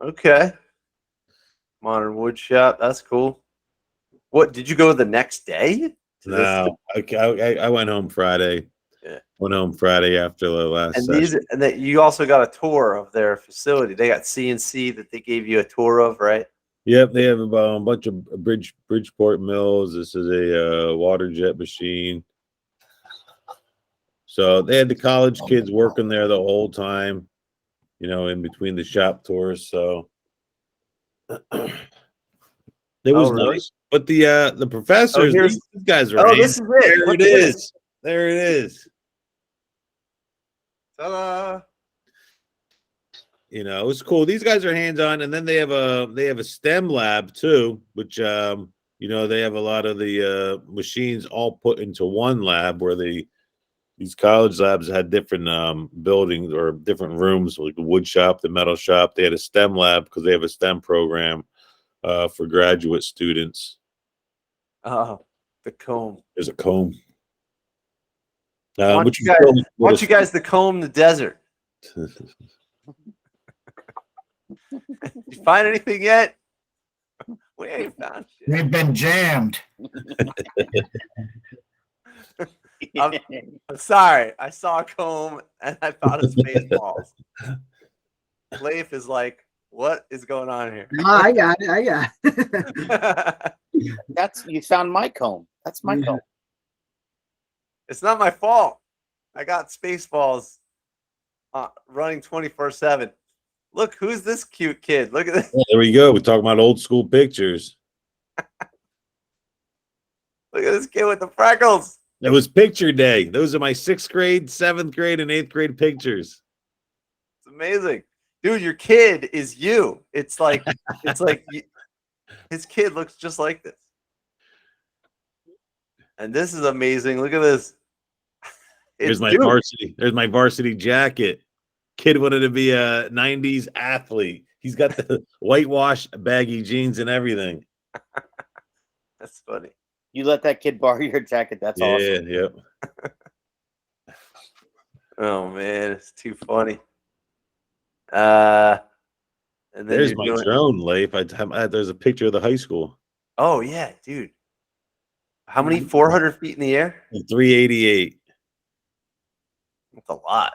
S2: Okay. Modern wood shop. That's cool. What did you go the next day?
S1: No, I went home Friday.
S2: Yeah.
S1: Went home Friday after the last session.
S2: And that you also got a tour of their facility. They got CNC that they gave you a tour of, right?
S1: Yep, they have a bunch of Bridgeport mills. This is a water jet machine. So they had the college kids working there the whole time, in between the shop tours. So it was
S2: really?
S1: nice. But the professors, these guys are.
S2: Oh, this is it.
S1: There it is. There it is.
S2: Ta-da.
S1: It was cool. These guys are hands-on, and then they have a STEM lab too, which they have a lot of the machines all put into one lab where these college labs had different buildings or different rooms, like the wood shop, the metal shop. They had a STEM lab because they have a STEM program for graduate students.
S2: Oh, the comb.
S1: There's a comb.
S2: Why don't you guys to comb the desert? You find anything yet? We ain't found shit.
S5: we've been jammed.
S2: I'm sorry. I saw a comb and I thought of Spaceballs. Leif is like, what is going on here?
S3: No, I got it.
S4: You found my comb. That's my comb.
S2: It's not my fault. I got Spaceballs running 24/7. Look, who's this cute kid? Look at this.
S1: Yeah, there we go. We're talking about old school pictures.
S2: Look at this kid with the freckles.
S1: It was picture day. Those are my 6th grade, 7th grade, and 8th grade pictures.
S2: It's amazing. Dude, your kid is you. It's like his kid looks just like this. And this is amazing. Look at this.
S1: There's my varsity jacket. Kid wanted to be a 90s athlete. He's got the whitewash baggy jeans and everything.
S2: That's funny.
S4: You let that kid borrow your jacket. That's awesome.
S1: Yeah, yep.
S2: Oh man, it's too funny. And then
S1: There's my drone, Leif. There's a picture of the high school.
S2: Oh yeah, dude. How many? 400 feet in the air?
S1: 388.
S2: That's a lot.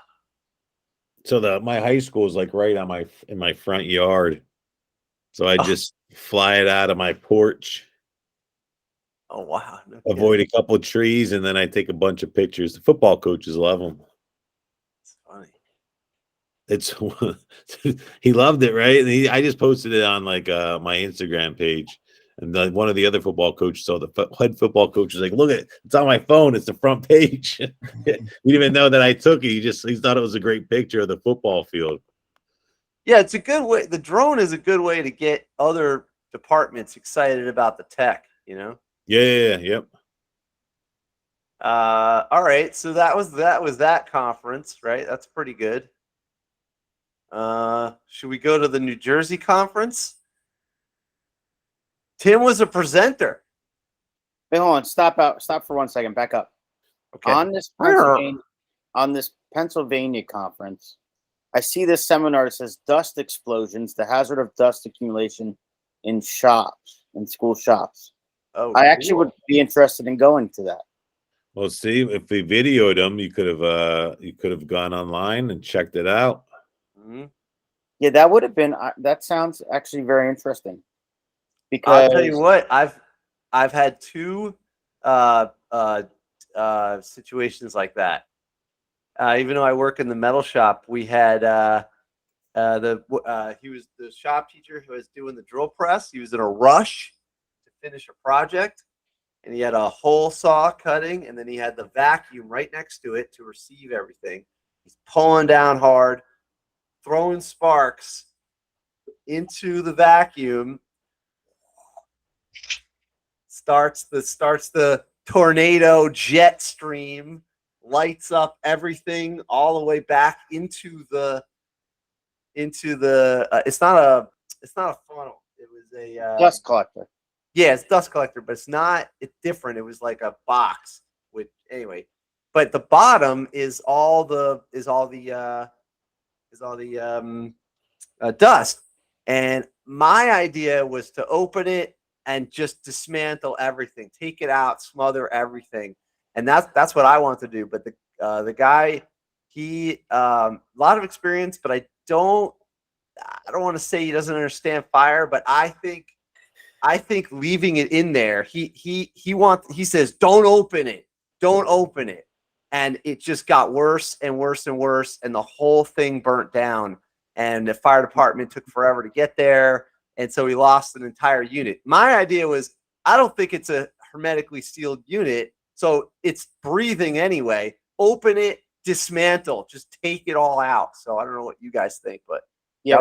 S1: So my high school is like right on in my front yard. So I just fly it out of my porch,
S2: Oh wow! No
S1: avoid
S2: kidding.
S1: a couple of trees, and then I take a bunch of pictures. The football coaches love them.
S2: It's funny.
S1: It's he loved it, right? And I just posted it on like my Instagram page, and one of the other football coaches saw the head football coach was like, "Look at it's on my phone. It's the front page." He didn't even know that I took it. He thought it was a great picture of the football field.
S2: Yeah, it's a good way. The drone is a good way to get other departments excited about the tech.
S1: Yep.
S2: All right. So that was that conference, right? That's pretty good. Should we go to the New Jersey conference? Tim was a presenter.
S4: Wait, hold on. Stop for 1 second. Back up.
S2: Okay.
S4: On this Pennsylvania conference, I see this seminar that says dust explosions, the hazard of dust accumulation in school shops.
S2: Oh,
S4: I actually would be interested in going to that.
S1: Well, see, if we videoed them, you could have gone online and checked it out.
S2: Mm-hmm.
S4: Yeah, that would have been. That sounds actually very interesting. Because
S2: I'll tell you what, I've had two situations like that. Even though I work in the metal shop, we had he was the shop teacher who was doing the drill press. He was in a rush to finish a project, and he had a hole saw cutting, and then he had the vacuum right next to it to receive everything. He's pulling down hard, throwing sparks into the vacuum. Starts the tornado jet stream, lights up everything all the way back into the it's not a funnel. It was a
S4: dust collector.
S2: Yeah, it's dust collector, but it's different. It was like a box with anyway. But the bottom is all the dust. And my idea was to open it and just dismantle everything, take it out, smother everything. And that's what I want to do. But the guy, he a lot of experience, but I don't want to say he doesn't understand fire, but I think leaving it in there, he says, don't open it. And it just got worse and worse and worse. And the whole thing burnt down, and the fire department took forever to get there. And so we lost an entire unit. My idea was, I don't think it's a hermetically sealed unit, so it's breathing anyway. Open it, dismantle, just take it all out. So I don't know what you guys think, but
S4: yeah,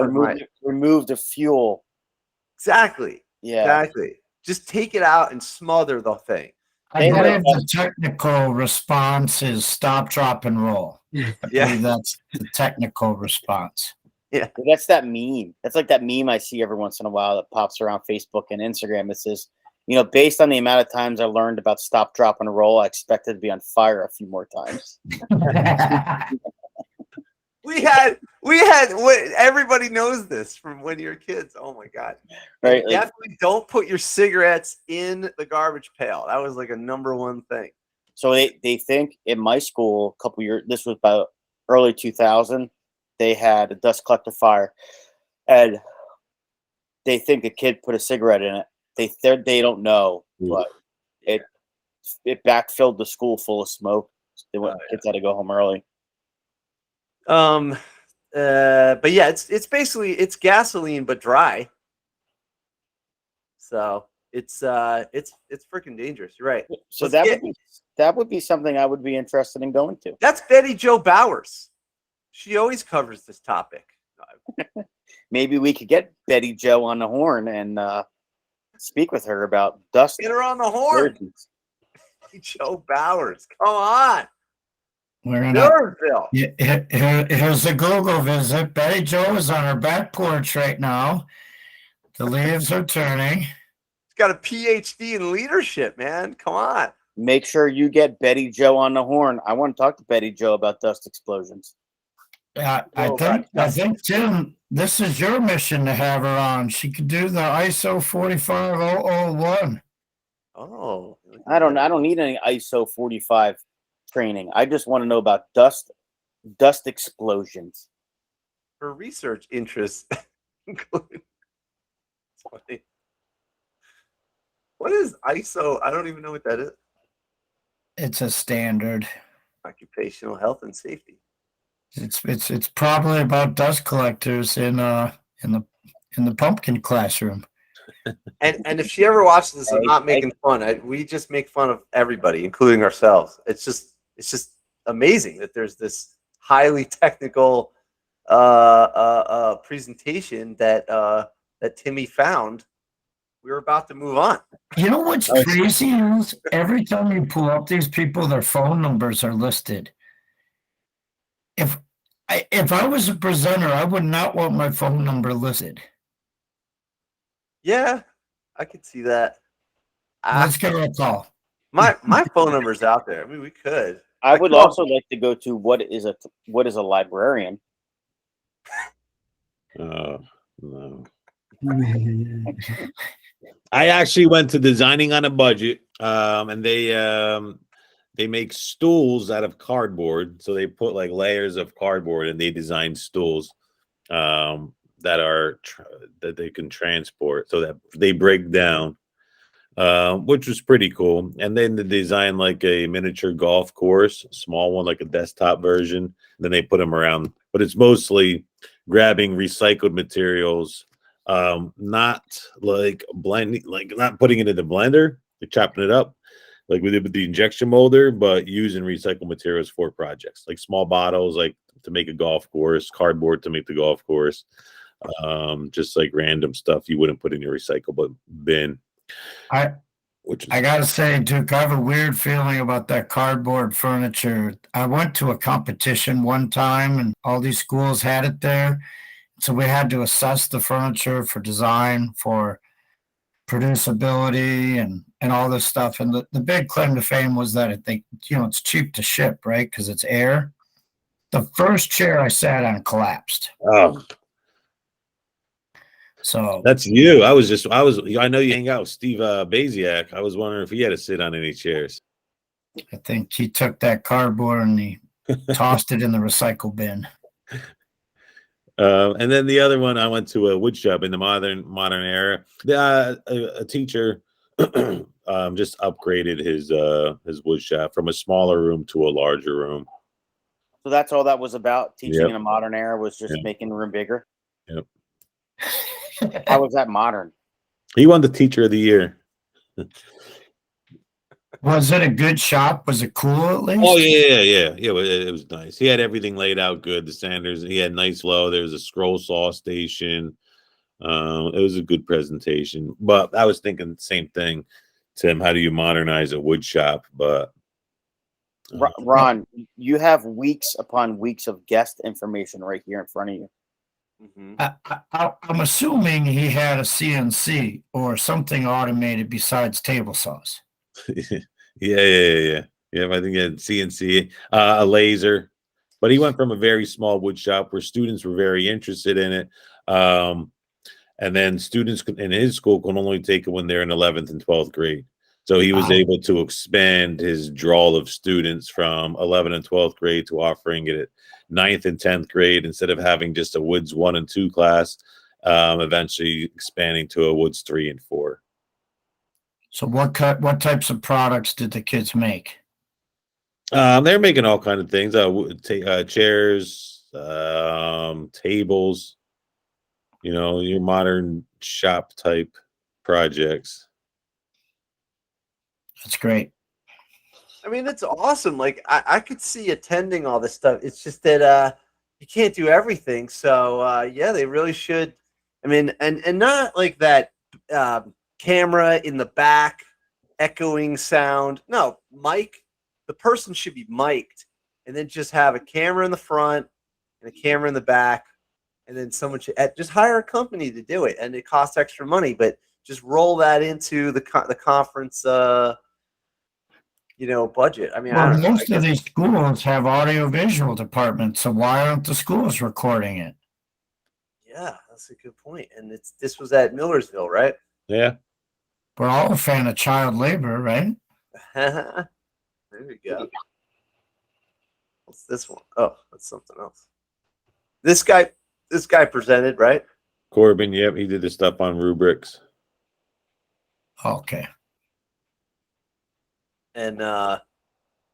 S4: remove the fuel.
S2: Exactly.
S4: Yeah,
S2: exactly. Just take it out and smother the thing.
S5: I believe the technical response is stop, drop, and roll. I believe that's the technical response.
S2: Yeah,
S4: that's that meme. That's like that meme I see every once in a while that pops around Facebook and Instagram. It says, based on the amount of times I learned about stop, drop, and roll, I expected to be on fire a few more times.
S2: we had. Everybody knows this from when you're kids. Oh my god!
S4: Right,
S2: definitely don't put your cigarettes in the garbage pail. That was like a number one thing.
S4: So they think in my school a couple years. This was about early 2000. They had a dust collector fire, and they think a kid put a cigarette in it. They don't know, but it backfilled the school full of smoke. Kids had to go home early.
S2: But yeah, it's basically gasoline but dry. So it's freaking dangerous. You're right.
S4: So that would be something I would be interested in going to.
S2: That's Betty Jo Bowers. She always covers this topic.
S4: Maybe we could get Betty Jo on the horn and speak with her about dust.
S2: Get her on the horn. Betty Jo Bowers. Come on.
S5: We're in here's a Google visit. Betty Jo is on her back porch right now. The leaves are turning.
S2: She's got a PhD in leadership, man. Come on.
S4: Make sure you get Betty Jo on the horn. I want to talk to Betty Jo about dust explosions.
S5: I think, Tim, this is your mission to have her on. She could do the ISO 45001.
S2: Oh,
S4: I don't need any ISO 45 training. I just want to know about dust explosions.
S2: For research interests. Including- It's funny. What is ISO? I don't even know what that is.
S5: It's a standard.
S2: Occupational health and safety.
S5: It's probably about dust collectors in the pumpkin classroom.
S2: And if she ever watches this, I'm not making fun. We just make fun of everybody, including ourselves. It's just amazing that there's this highly technical presentation that Timmy found. We were about to move on.
S5: You know what's crazy is every time you pull up these people, their phone numbers are listed. If I was a presenter, I would not want my phone number listed.
S2: Yeah, I could see that.
S5: Let's give her a call.
S2: My phone number's out there. I mean, we could.
S4: I would also like to go to what is a librarian.
S1: Oh no. I actually went to Designing on a Budget, and they make stools out of cardboard. So they put like layers of cardboard, and they design stools that they can transport, so that they break down, which was pretty cool. And then they design like a miniature golf course, a small one, like a desktop version. Then they put them around, but it's mostly grabbing recycled materials. Not like blending, like not putting it in the blender, like chopping it up like we did with the injection molder, but using recycled materials for projects, like small bottles, like to make a golf course, cardboard to make the golf course, just like random stuff you wouldn't put in your recyclable bin.
S5: I gotta say, Duke, I have a weird feeling about that cardboard furniture. I went to a competition one time, and all these schools had it there. So we had to assess the furniture for design, for producibility, and all this stuff. And the big claim to fame was that it's cheap to ship, right? Because it's air. The first chair I sat on collapsed.
S1: Oh,
S5: so
S1: that's you. I know you hang out with Steve Baziak. I was wondering if he had to sit on any chairs.
S5: I think he took that cardboard and he tossed it in the recycle bin.
S1: And then the other one, I went to a wood shop in the modern era. A teacher just upgraded his wood shop from a smaller room to a larger room.
S4: So that's all that was about. Teaching in a modern era was just making the room bigger.
S1: Yep.
S4: How was that modern?
S1: He won the Teacher of the Year.
S5: Was it a good shop? Was it cool at least?
S1: Oh yeah. It was nice. He had everything laid out good. The standards. He had nice low. There was a scroll saw station. It was a good presentation. But I was thinking the same thing, Tim. How do you modernize a wood shop? But
S4: Ron, you have weeks upon weeks of guest information right here in front of you.
S2: Mm-hmm.
S5: I'm assuming he had a CNC or something automated besides table saws.
S1: Yeah. I think he had CNC, a laser, but he went from a very small wood shop where students were very interested in it. And then students in his school can only take it when they're in 11th and 12th grade. So he was able to expand his draw of students from 11th and 12th grade to offering it at 9th and 10th grade instead of having just a Woods 1 and 2 class, eventually expanding to a Woods 3 and 4.
S5: So what types of products did the kids make?
S1: They're making all kinds of things, chairs, tables, your modern shop type projects.
S5: That's great.
S2: I mean, it's awesome. Like I could see attending all this stuff. It's just that you can't do everything. So yeah, they really should. I mean, and not like that camera in the back echoing sound. No, mic. The person should be mic'd, and then just have a camera in the front and a camera in the back, and then someone should just hire a company to do it. And it costs extra money, but just roll that into the conference. Budget. I mean,
S5: most of these schools have audio-visual departments, so why aren't the schools recording it?
S2: Yeah, that's a good point. And this was at Millersville, right?
S1: Yeah.
S5: We're all a fan of child labor, right?
S2: There we go. What's this one? Oh, that's something else. This guy presented, right?
S1: Corbin, yep, he did the stuff on rubrics.
S5: Okay.
S2: And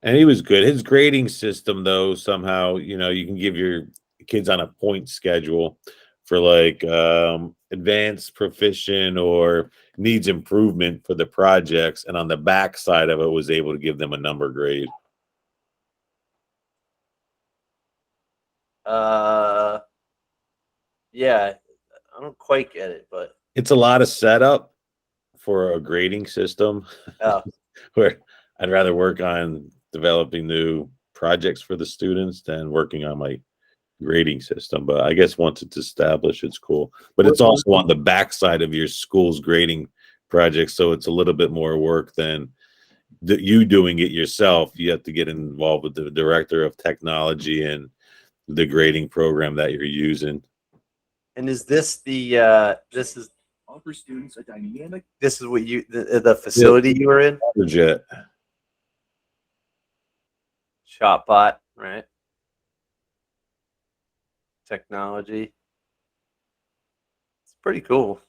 S1: he was good. His grading system, though, somehow, you can give your kids on a point schedule for like advanced, proficient, or needs improvement for the projects. And on the back side of it, was able to give them a number grade.
S2: yeah, I don't quite get it, but
S1: It's a lot of setup for a grading system
S2: oh,
S1: where I'd rather work on developing new projects for the students than working on my grading system. But I guess once it's established, it's cool. But it's also on the backside of your school's grading projects, so it's a little bit more work than you doing it yourself. You have to get involved with the director of technology and the grading program that you're using.
S2: and is this the this is
S6: Offer students a dynamic.
S2: this is what you the facility you were in?
S1: Legit.
S2: ShopBot, right? Technology. It's pretty cool.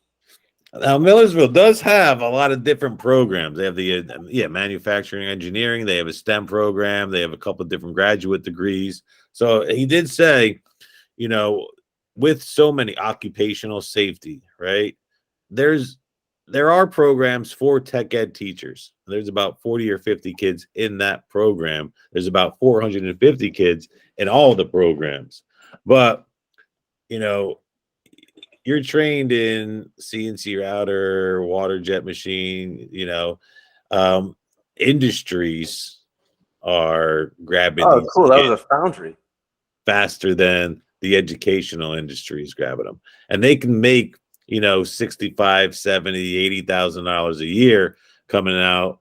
S1: Now, Millersville does have a lot of different programs. They have the manufacturing engineering. They have a STEM program. They have a couple of different graduate degrees. So he did say, with so many occupational safety, right? There are programs for tech ed teachers. There's about 40 or 50 kids in that program. There's about 450 kids in all the programs. But, you're trained in CNC router, water jet machine, industries are grabbing
S2: Oh,
S1: these
S2: cool. That
S1: kids
S2: was a foundry.
S1: faster than the educational industry is grabbing them. And they can make, $65, $70, $80,000 a year coming out,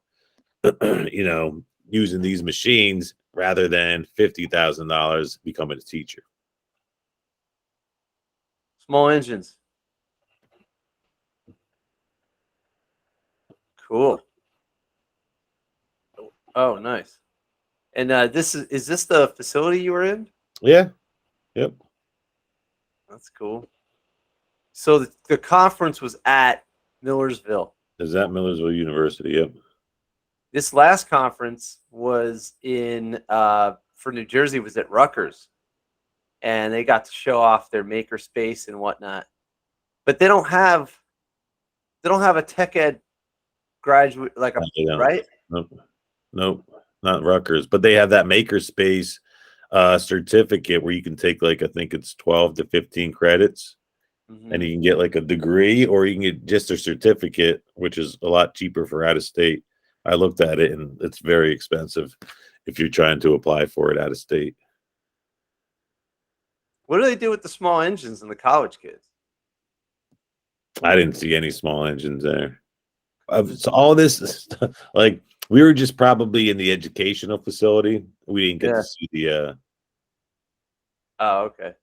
S1: using these machines rather than $50,000 becoming a teacher.
S2: Small engines. Cool. Oh, nice. And this is this the facility you were in?
S1: Yeah. Yep.
S2: That's cool. So the conference was at Millersville.
S1: Is that Millersville University? Yep.
S2: This last conference was in for New Jersey was at Rutgers, and they got to show off their maker space and whatnot. But they don't have a tech ed graduate like right?
S1: Nope, not Rutgers. But they have that makerspace certificate where you can take I think it's 12 to 15 credits.
S2: Mm-hmm.
S1: And you can get a degree, or you can get just a certificate, which is a lot cheaper for out of state. I looked at it, and it's very expensive if you're trying to apply for it out of state.
S2: What do they do with the small engines and the college kids?
S1: I didn't see any small engines there. So all this stuff, we were just probably in the educational facility. We didn't get to see the.
S2: Oh, okay.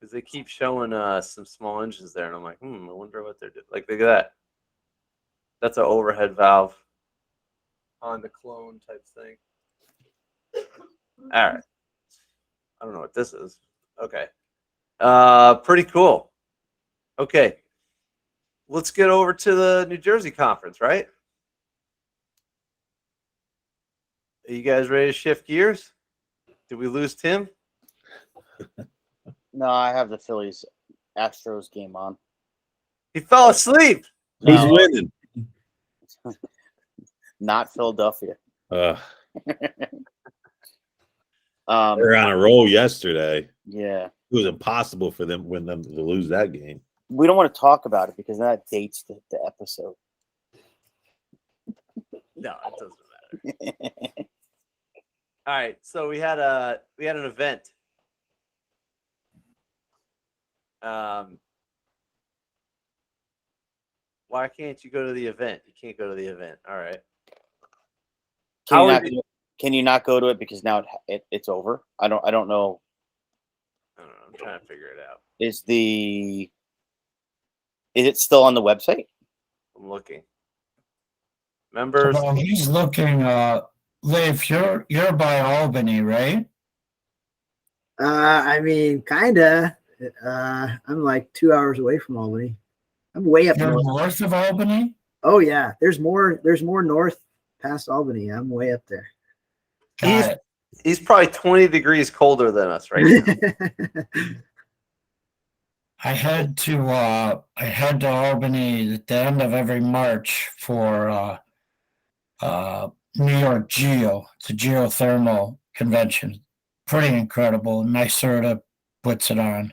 S2: Because they keep showing some small engines there, and I'm like, I wonder what they're doing. Look at that. That's an overhead valve on the clone type thing. All right. I don't know what this is. Okay. Pretty cool. Okay. Let's get over to the New Jersey conference, right? Are you guys ready to shift gears? Did we lose Tim?
S4: No, I have the Phillies Astros game on.
S2: He fell asleep.
S1: Who's
S4: No.
S1: winning?
S4: Not Philadelphia.
S1: They're on a roll yesterday.
S4: Yeah.
S1: It was impossible for them to lose that game.
S4: We don't want to talk about it because that dates the episode.
S2: No, it doesn't matter. All right, so we had an event. Why can't you go to the event? You can't go to the event. All right.
S4: Can you not go to it because now it's over? I don't know.
S2: I don't know. I'm trying to figure it out.
S4: Is it still on the website?
S2: I'm looking. Members.
S5: Well, he's looking. Leif, you're by Albany, right?
S3: I mean, kinda. I'm like 2 hours away from Albany. I'm way up
S5: You're
S3: north.
S5: north of Albany.
S3: Oh yeah, there's more north past Albany. I'm way up there.
S5: Got it.
S2: He's probably 20 degrees colder than us right now.
S5: I head to Albany at the end of every March for New York Geo. It's a geothermal convention. Pretty incredible. NYSERDA puts it on.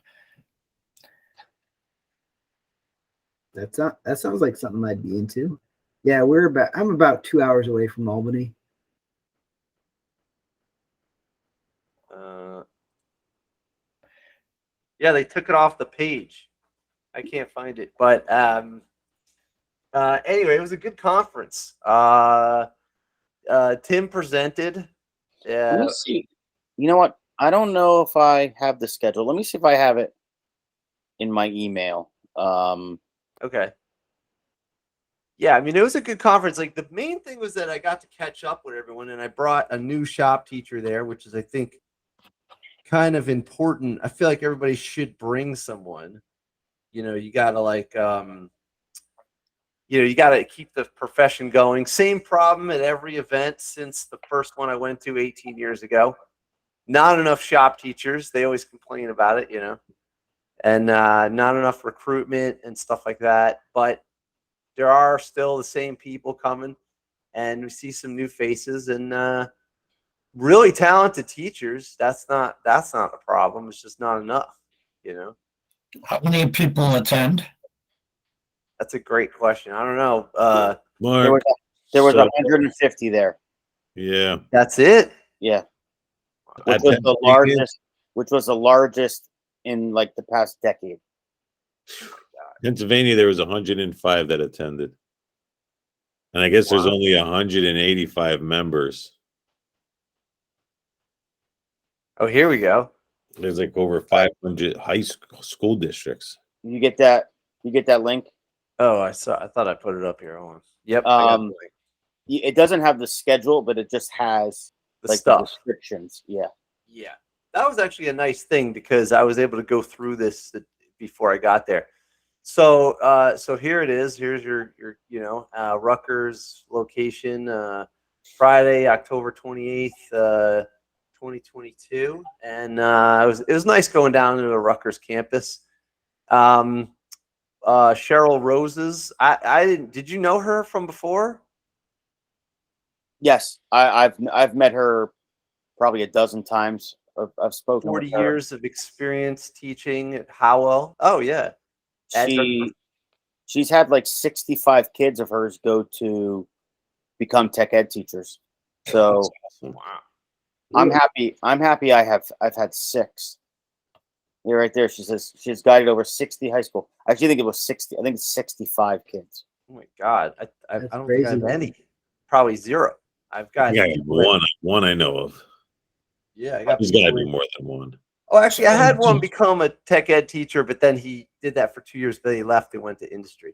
S3: That sounds like something I'd be into. Yeah, I'm about 2 hours away from Albany.
S2: Yeah, they took it off the page. I can't find it, but anyway, it was a good conference. Tim presented.
S4: Let me see. You know what? I don't know if I have the schedule. Let me see if I have it in my email.
S2: Okay. Yeah, I mean, it was a good conference. Like, the main thing was that I got to catch up with everyone, and I brought a new shop teacher there, which is, I think, kind of important. I feel like everybody should bring someone. You gotta you gotta keep the profession going. Same problem at every event since the first one I went to 18 years ago. Not enough shop teachers. They always complain about it, and not enough recruitment and stuff like that. But there are still the same people coming, and we see some new faces and really talented teachers. That's not a problem. It's just not enough,
S5: How many people attend?
S2: That's a great question. I don't know.
S1: Mark,
S4: There was
S1: so-
S4: 150 there.
S1: Yeah.
S2: That's it.
S4: Yeah,
S1: At
S4: which
S1: Pennsylvania,
S4: was the largest in like the past decade.
S1: Pennsylvania, there was 105 that attended. And I guess there's
S2: Wow.
S1: only 185 members.
S2: Oh, here we go.
S1: There's like over 500 high school districts.
S4: You get that? You get that link?
S2: Oh, I thought I put it up here. Hold on. Yep. I got the link.
S4: It doesn't have the schedule, but it just has
S2: The
S4: like the
S2: stuff.
S4: descriptions. Yeah.
S2: Yeah, that was actually a nice thing because I was able to go through this before I got there. So, so here it is. Here's your Rutgers location. Friday, October 28th, 2022, and it was nice going down to the Rutgers campus. Cheryl Roses. I didn't. Did you know her from before?
S4: Yes, I've met her probably a dozen times. I've spoken.
S2: 40
S4: with her.
S2: years of experience teaching at Howell. Oh yeah.
S4: She's had like 65 kids of hers go to become tech ed teachers. So
S2: Wow.
S4: I'm happy. I've had 6. You're right there. She says she's guided over 60 high school. I actually think it was 60. I think it's 65 kids.
S2: Oh my God. I
S3: That's
S2: don't think I have
S3: crazy.
S2: any. Probably 0. I've got
S1: Yeah, one I know of.
S2: Yeah, I got
S1: There's got to
S2: people
S1: be
S2: in-
S1: more than one.
S2: Oh, actually, I had one become a tech ed teacher, but then he did that for 2 years. Then he left and went to industry.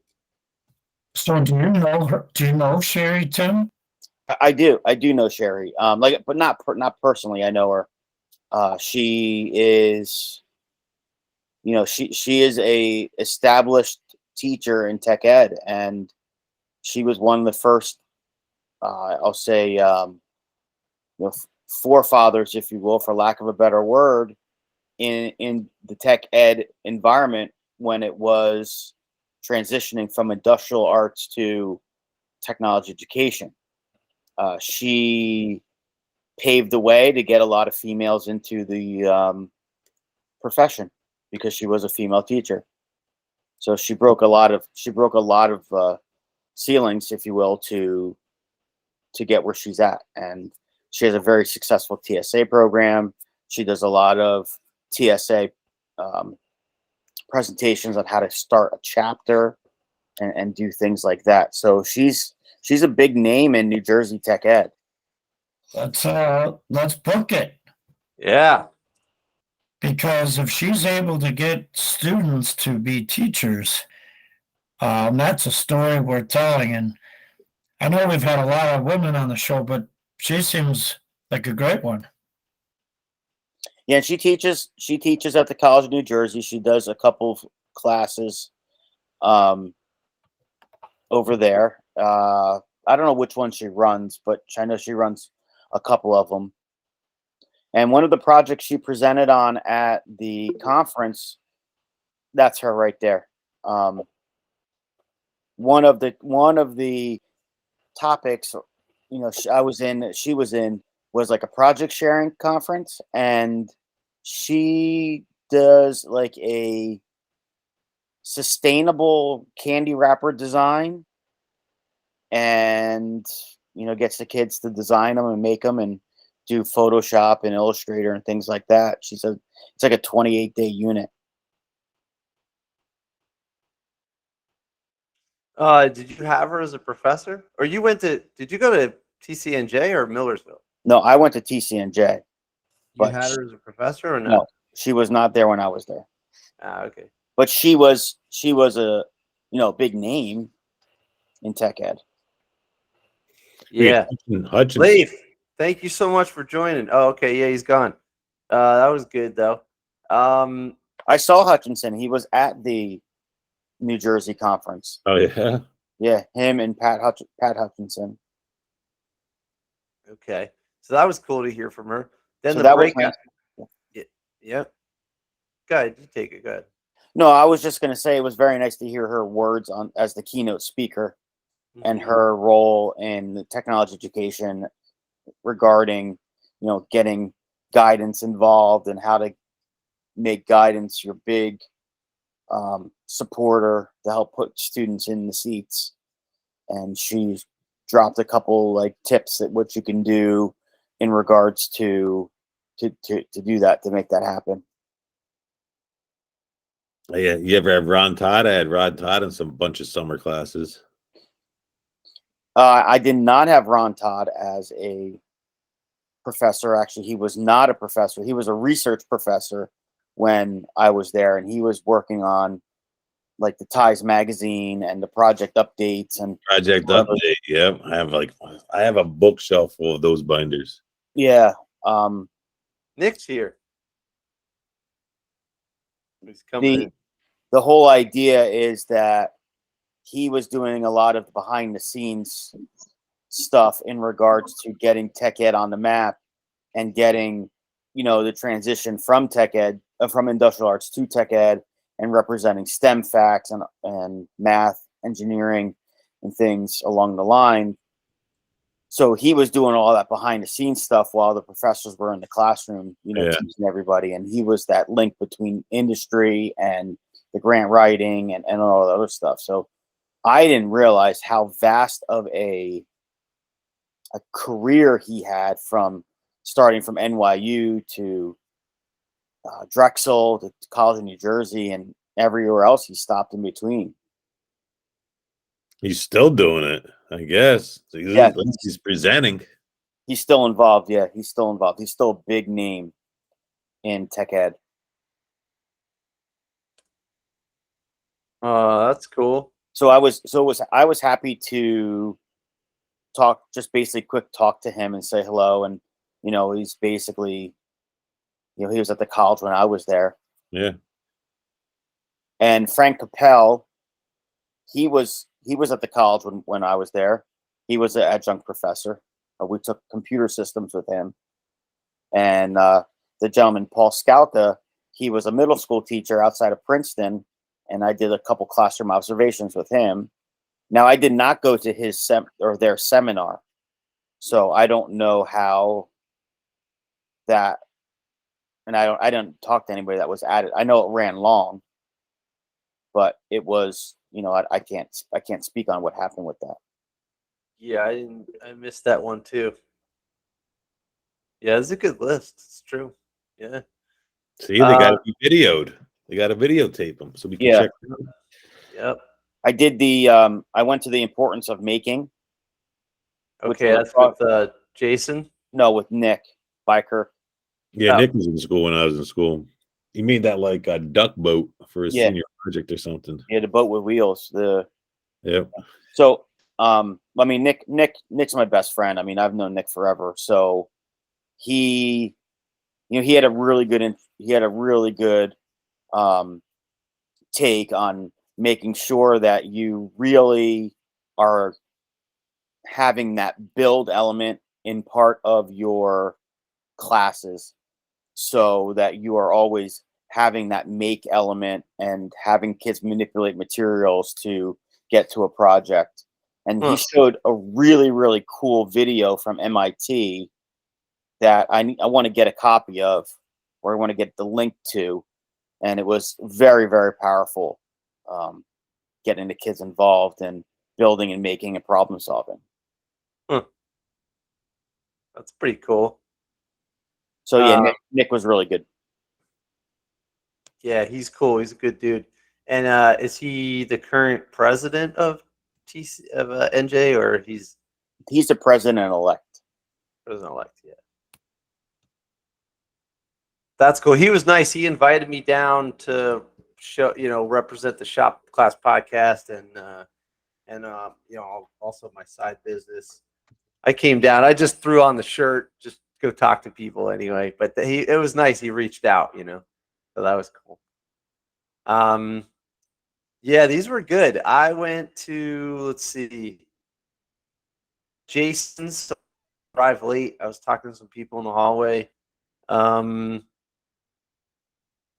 S5: So do you know her? Do you know Sherry, Tim?
S4: I do know Sherry. But not personally. I know her. She is, she is a established teacher in tech ed, and she was one of the first. I'll say, forefathers, if you will, for lack of a better word, in the tech ed environment when it was transitioning from industrial arts to technology education. She paved the way to get a lot of females into the profession because she was a female teacher. So she broke a lot of ceilings, if you will, to get where she's at. And she has a very successful TSA program. She does a lot of TSA presentations on how to start a chapter and do things like that. So she's a big name in New Jersey tech ed.
S5: Let's book it,
S2: Yeah.
S5: because if she's able to get students to be teachers, That's a story worth telling. And I know we've had a lot of women on the show, but she seems like a great one.
S4: Yeah, and she teaches at the College of New Jersey. She does a couple of classes over there. I don't know which one she runs, but I know she runs a couple of them. And one of the projects she presented on at the conference, that's her right there. One of the topics, she was in was like a project sharing conference, and she does like a sustainable candy wrapper design, and gets the kids to design them and make them and do Photoshop and Illustrator and things like that. She said it's like a 28-day unit.
S2: Did you have her as a professor, or did you go to TCNJ or Millersville?
S4: No, I went to TCNJ.
S2: You
S4: But
S2: had her as a professor or no?
S4: No, she was not there when I was there.
S2: Okay.
S4: But she was a big name in tech ed.
S2: Yeah.
S1: Hutchinson.
S2: Leif, thank you so much for joining. Oh, okay. Yeah, he's gone. That was good though.
S4: I saw Hutchinson. He was at the New Jersey conference.
S1: Oh yeah.
S4: Yeah, him and Pat Hutchinson.
S2: Okay. So that was cool to hear from her. Then
S4: So
S2: the
S4: that was
S2: breakout.
S4: nice.
S2: Yeah. Go ahead. You take it. Go ahead.
S4: No, I was just going to say it was very nice to hear her words as the keynote speaker and her role in the technology education regarding, getting guidance involved and how to make guidance your big supporter to help put students in the seats. And she dropped a couple like tips that what you can do in regards to do that, to make that happen.
S1: Yeah, you ever have Ron Todd? I had Ron Todd in some bunch of summer classes.
S4: I did not have Ron Todd as a professor. Actually, he was not a professor. He was a research professor when I was there, and he was working on like the Ties magazine and the project updates and
S1: Project Update. Yep. I have a bookshelf full of those binders.
S4: yeah.
S2: Nick's here. He's coming in.
S4: The whole idea is that he was doing a lot of behind the scenes stuff in regards to getting tech ed on the map and getting, the transition from tech ed, from industrial arts to tech ed, and representing STEM facts and math, engineering, and things along the line. So he was doing all that behind the scenes stuff while the professors were in the classroom, teaching everybody. And he was that link between industry and the grant writing and all the other stuff. So I didn't realize how vast of a career he had, from starting from NYU to Drexel to College of New Jersey and everywhere else he stopped in between.
S1: He's still doing it, I guess. He's presenting.
S4: He's still involved. Yeah, he's still involved. He's still a big name in tech ed.
S2: That's cool.
S4: So I was happy to talk, just basically quick talk to him and say hello. And, he's basically, he was at the college when I was there.
S1: Yeah.
S4: And Frank Capel, he was at the college when I was there. He was an adjunct professor. We took computer systems with him. And the gentleman, Paul Scalca, he was a middle school teacher outside of Princeton. And I did a couple classroom observations with him. Now, I did not go to their seminar. So I don't know how that, and I didn't talk to anybody that was at it. I know it ran long, but it was, I can't speak on what happened with that.
S2: Yeah, I missed that one too. Yeah, it's a good list. It's true. Yeah.
S1: See, they got to be videoed. They got to videotape them so we can check them out.
S2: Yep.
S4: I did I went to the importance of making.
S2: Okay, that's with Jason?
S4: No, with Nick Biker.
S1: Yeah, Nick was in school when I was in school. He made that like a duck boat for his senior project or something.
S4: Yeah, the boat with wheels.
S1: Yep.
S4: So, I mean, Nick's my best friend. I mean, I've known Nick forever. So he had a really good take on making sure that you really are having that build element in part of your classes, so that you are always having that make element and having kids manipulate materials to get to a project. And he showed a really, really cool video from MIT that I want to get a copy of, or I want to get the link to. And it was very, very powerful, getting the kids involved in building and making and problem solving.
S2: That's pretty cool.
S4: So yeah, Nick was really good.
S2: Yeah, he's cool. He's a good dude. And is he the current president of NJ, or he's
S4: the president-elect?
S2: President-elect, yeah. That's cool. He was nice. He invited me down to represent the Shop Class podcast and also my side business. I came down. I just threw on the shirt, just go talk to people anyway. But it was nice. He reached out, so that was cool. Yeah, these were good. I went to, let's see, Jason's. Arrived late. I was talking to some people in the hallway. And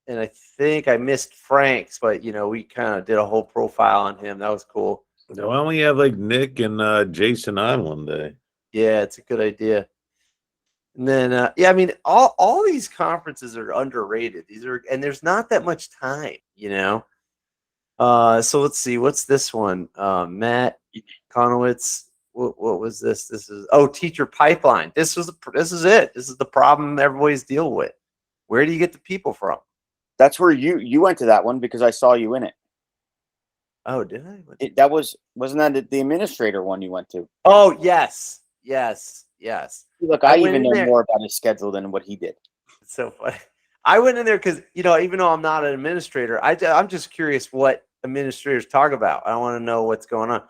S2: I think I missed Frank's, but we kind of did a whole profile on him. That was cool.
S1: Why don't we have like Nick and Jason on one day?
S2: Yeah, it's a good idea. And then I mean, all these conferences are underrated. And there's not that much time, So let's see, what's this one? Matt Conowitz. What was this? This is Teacher Pipeline. This is it. This is the problem everybody's dealing with. Where do you get the people from?
S4: That's where you went to that one, because I saw you in it.
S2: Oh, did I?
S4: Wasn't that the administrator one you went to?
S2: Oh, yes.
S4: Look, I even know more about his schedule than what he did.
S2: It's so funny. I went in there because, even though I'm not an administrator, I'm just curious what administrators talk about. I want to know what's going on.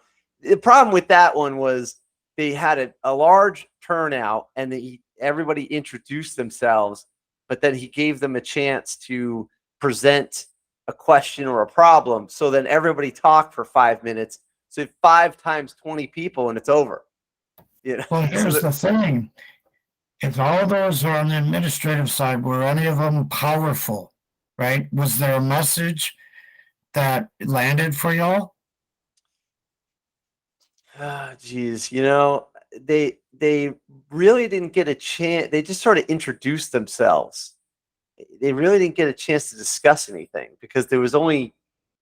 S2: The problem with that one was they had a large turnout, and everybody introduced themselves, but then he gave them a chance to present a question or a problem. So then everybody talked for 5 minutes. So 5 times 20 people, and it's over.
S5: Well, here's the thing. If all those are on the administrative side, were any of them powerful, right? Was there a message that landed for y'all?
S2: Geez, they really didn't get a chance. They just sort of introduced themselves. They really didn't get a chance to discuss anything, because there was only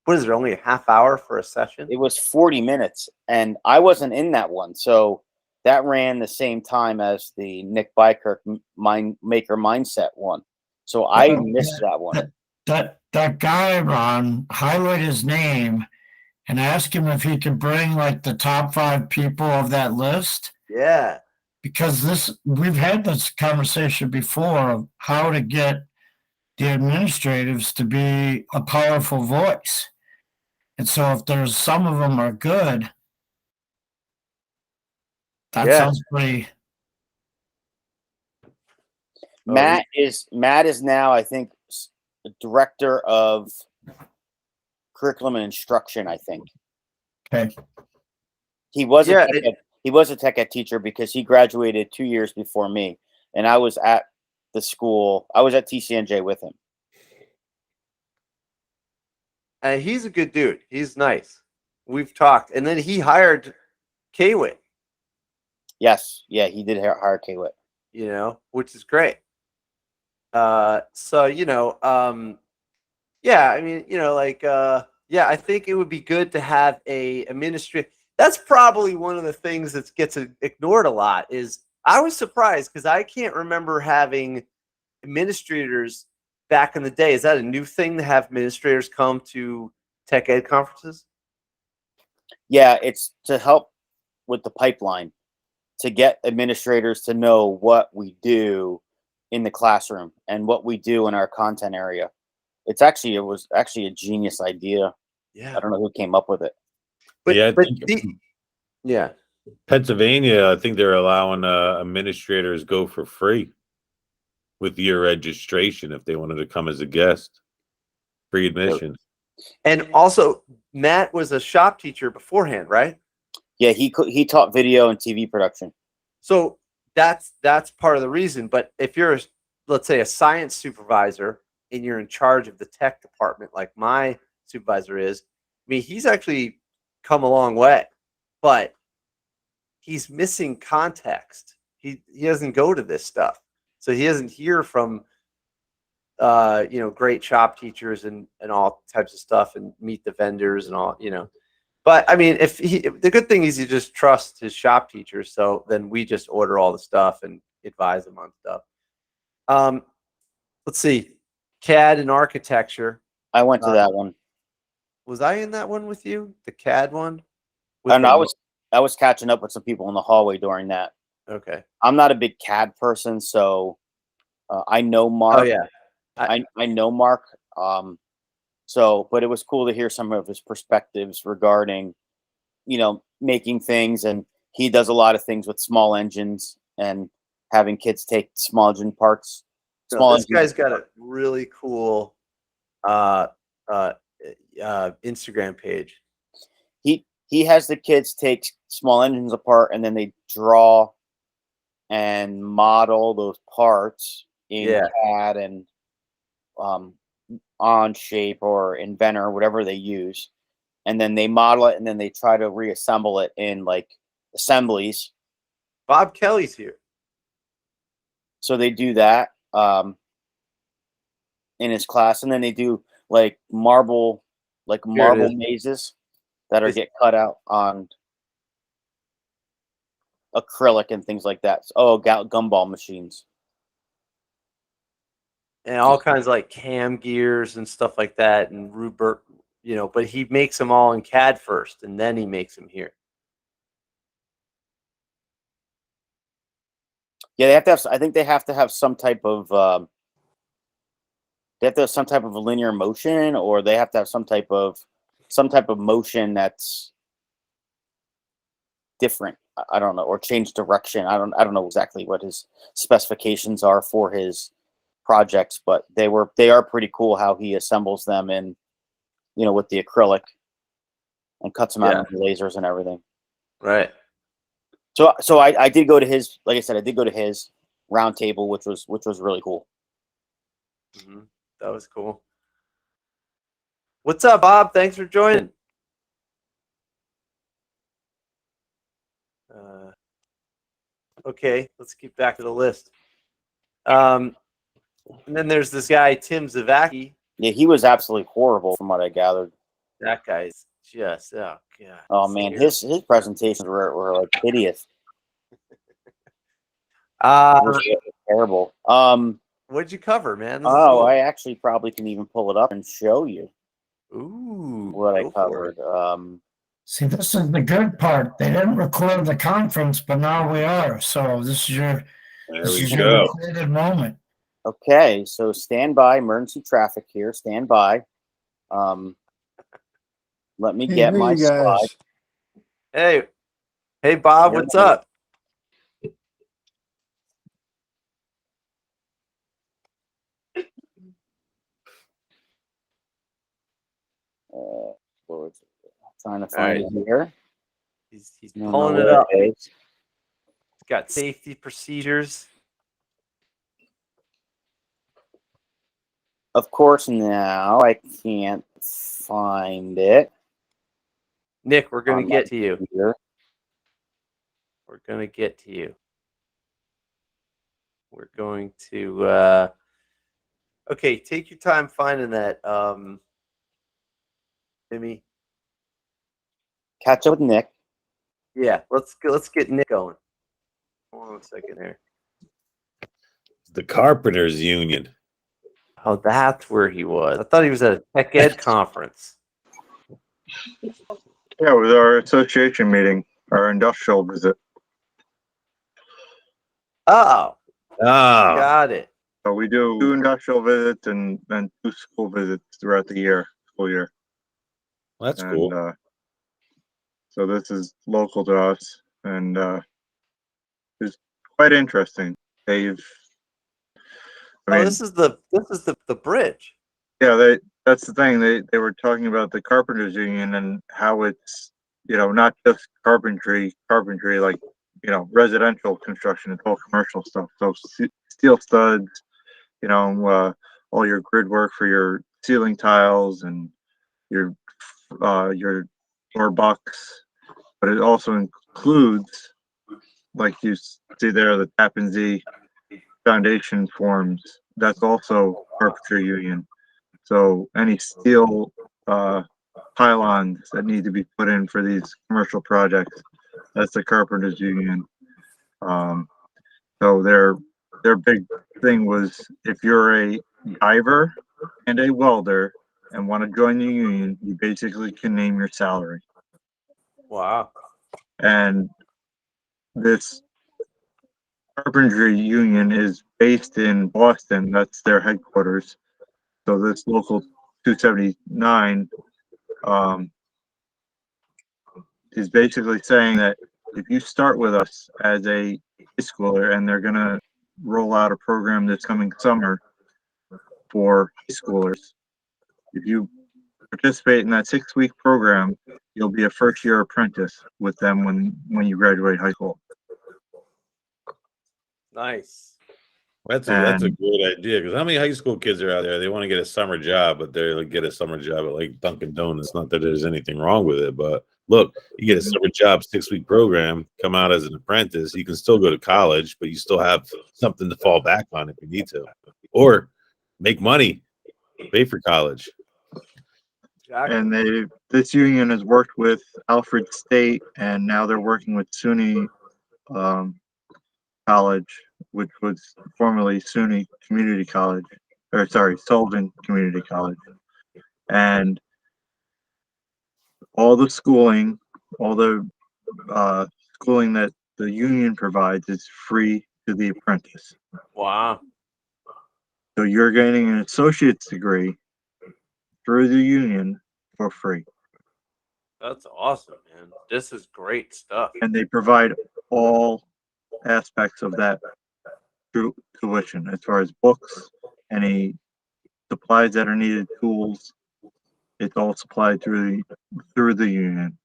S2: a half hour for a session?
S4: It was 40 minutes, and I wasn't in that one. So that ran the same time as the Nick Bykirk Maker Mindset one. So I missed that one.
S5: That guy, Ron, highlight his name and ask him if he could bring like the top 5 people of that list.
S2: Yeah.
S5: Because we've had this conversation before of how to get the administratives to be a powerful voice. And so if there's some of them are good, that sounds pretty.
S4: Matt is now, I think, the director of curriculum and instruction, I think.
S5: Okay.
S4: He was a tech ed teacher, because he graduated 2 years before me, and I was at the school. I was at TCNJ with him.
S2: He's a good dude. He's nice. We've talked, and then he hired Kwit.
S4: Yes, yeah, he did hire Kwit.
S2: Which is great. I think it would be good to have a administrator. That's probably one of the things that gets ignored a lot. Is I was surprised, because I can't remember having administrators back in the day. Is that a new thing to have administrators come to tech ed conferences?
S4: Yeah, it's to help with the pipeline, to get administrators to know what we do in the classroom and what we do in our content area. it was actually a genius idea.
S2: Yeah.
S4: I don't know who came up with it.
S2: But,
S1: Yeah, I
S2: but
S1: think-
S2: yeah.
S1: Pennsylvania, I think they're allowing administrators go for free with your registration if they wanted to come as a guest. Free admission.
S2: And also, Matt was a shop teacher beforehand, right?
S4: Yeah, he taught video and TV production.
S2: So that's part of the reason. But if you're, let's say, a science supervisor and you're in charge of the tech department, like my supervisor is, I mean, he's actually come a long way, but he's missing context. He doesn't go to this stuff, so he doesn't hear from great shop teachers and all types of stuff, and meet the vendors and all, But I mean, the good thing is he just trusts his shop teachers, so then we just order all the stuff and advise them on stuff. Let's see, CAD and architecture.
S4: I went to that one.
S2: Was I in that one with you? The CAD one?
S4: And I was catching up with some people in the hallway during that.
S2: Okay.
S4: I'm not a big CAD person, so I know Mark.
S2: Oh yeah.
S4: I know Mark. But it was cool to hear some of his perspectives regarding, making things, and he does a lot of things with small engines and having kids take small engine parts.
S2: This guy's got a really cool Instagram page.
S4: He has the kids take small engines apart, and then they draw and model those parts in CAD and Onshape or Inventor, whatever they use, and then they model it, and then they try to reassemble it in like assemblies.
S2: Bob Kelly's here.
S4: So they do that in his class, and then they do like marble mazes that get cut out on acrylic and things like that. Gumball machines.
S2: And all kinds of like cam gears and stuff like that, and Rupert, but he makes them all in CAD first, and then he makes them here.
S4: Yeah, they have to have. I think they have to have some type of. They have to have some type of linear motion, or they have to have some type of motion that's different. I don't know, or change direction. I don't know exactly what his specifications are for his projects, but they are pretty cool how he assembles them in, with the acrylic and cuts them out with lasers and everything.
S2: Right.
S4: So I did go to his, like I said, I did go to his round table, which was really cool.
S2: Mm-hmm. That was cool. What's up, Bob? Thanks for joining. Okay, let's get back to the list. And then there's this guy, Tim Zavacki.
S4: Yeah, he was absolutely horrible from what I gathered.
S2: That guy's just, oh god.
S4: Oh man, his presentations were like hideous. Terrible.
S2: What'd you cover, man?
S4: Cool. I actually probably can even pull it up and show you.
S2: Ooh,
S4: what I covered.
S5: See, this is the good part. They didn't record the conference, but now we are. So this is your recorded moment.
S4: Okay, so stand by. Emergency traffic here. Stand by. Let me get my slide.
S2: Hey, Bob, what's up?
S4: Trying to find it here.
S2: He's pulling it up. It's got safety procedures.
S4: Of course, now I can't find it.
S2: Nick, we're going to get to you. We're going to get to you. We're going to... Okay, take your time finding that, Jimmy.
S4: Catch up with Nick.
S2: Yeah, let's get Nick going. Hold on a second here.
S1: The Carpenters Union.
S2: Oh, that's where he was. I thought he was at a Tech Ed conference.
S7: Yeah, it was our association meeting, our industrial visit.
S2: Oh, got it.
S7: So we do 2 industrial visits and then 2 school visits throughout the school year.
S1: That's
S7: And,
S1: cool.
S7: So this is local to us, and it's quite interesting.
S2: Oh, this is the bridge.
S7: Yeah, that's the thing. They were talking about the carpenters union and how it's, not just carpentry like, residential construction, it's all commercial stuff. So steel studs, all your grid work for your ceiling tiles and your door bucks, but it also includes, like you see there, the Tappan Zee foundation forms. That's also carpentry union. So any steel pylons that need to be put in for these commercial projects, that's the carpenters union. So their big thing was, if you're a diver and a welder and want to join the union, you basically can name your salary.
S2: Wow.
S7: And this carpentry union is based in Boston. That's their headquarters. So this local 279 is basically saying that if you start with us as a high schooler, and they're going to roll out a program this coming summer for high schoolers, if you participate in that 6-week program, you'll be a first-year apprentice with them when you graduate high school.
S2: Nice.
S1: That's a great idea, because how many high school kids are out there? They want to get a summer job, but they like get a summer job at like Dunkin' Donuts. Not that there's anything wrong with it, but look, you get a summer job, 6-week program, come out as an apprentice. You can still go to college, but you still have something to fall back on if you need to, or make money, pay for college.
S2: Exactly.
S7: And this union has worked with Alfred State, and now they're working with SUNY College, which was formerly SUNY Community College, or sorry, Sullivan Community College. And all the schooling, schooling that the union provides is free to the apprentice.
S2: Wow.
S7: So you're getting an associate's degree through the union for free.
S2: That's awesome, man. This is great stuff.
S7: And they provide all aspects of that through tuition, as far as books, any supplies that are needed, tools. It's all supplied through the union.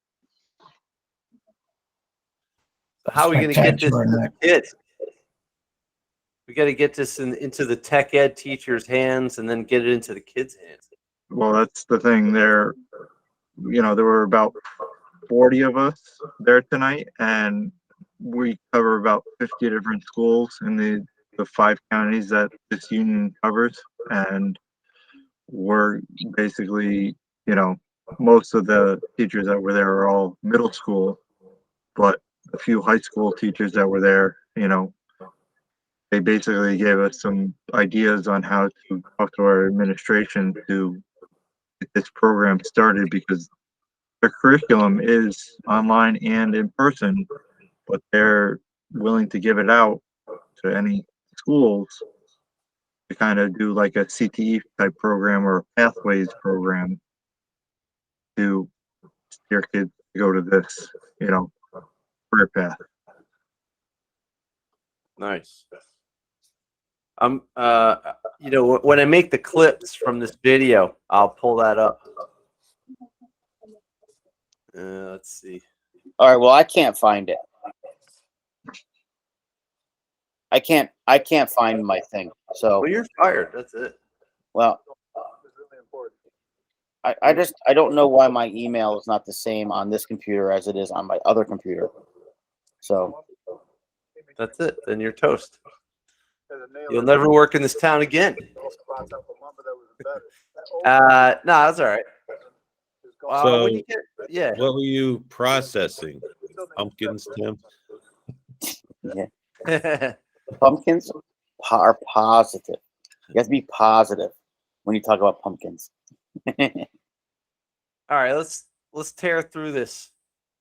S2: How are we going to get this to the kids? We got to get this into the tech ed teachers' hands and then get it into the kids' hands.
S7: Well, that's the thing. There were about 40 of us there tonight, and we cover about 50 different schools in the 5 counties that this union covers. And we're basically, most of the teachers that were there are all middle school, but a few high school teachers that were there, they basically gave us some ideas on how to talk to our administration to get this program started, because their curriculum is online and in person, but they're willing to give it out to any schools to kind of do like a CTE type program or a pathways program to steer kids to go to this, career path.
S2: Nice. When I make the clips from this video, I'll pull that up. Let's see.
S4: All right. Well, I can't find it. I can't find my thing. So.
S2: Well, you're fired. That's it.
S4: Well, I don't know why my email is not the same on this computer as it is on my other computer. So.
S2: That's it. Then you're toast. You'll never work in this town again. No, that's all right.
S1: So,
S2: when you get,
S1: what were you processing? Pumpkins, Tim?
S2: yeah.
S4: Pumpkins are positive. You have to be positive when you talk about pumpkins.
S2: All right, let's tear through this.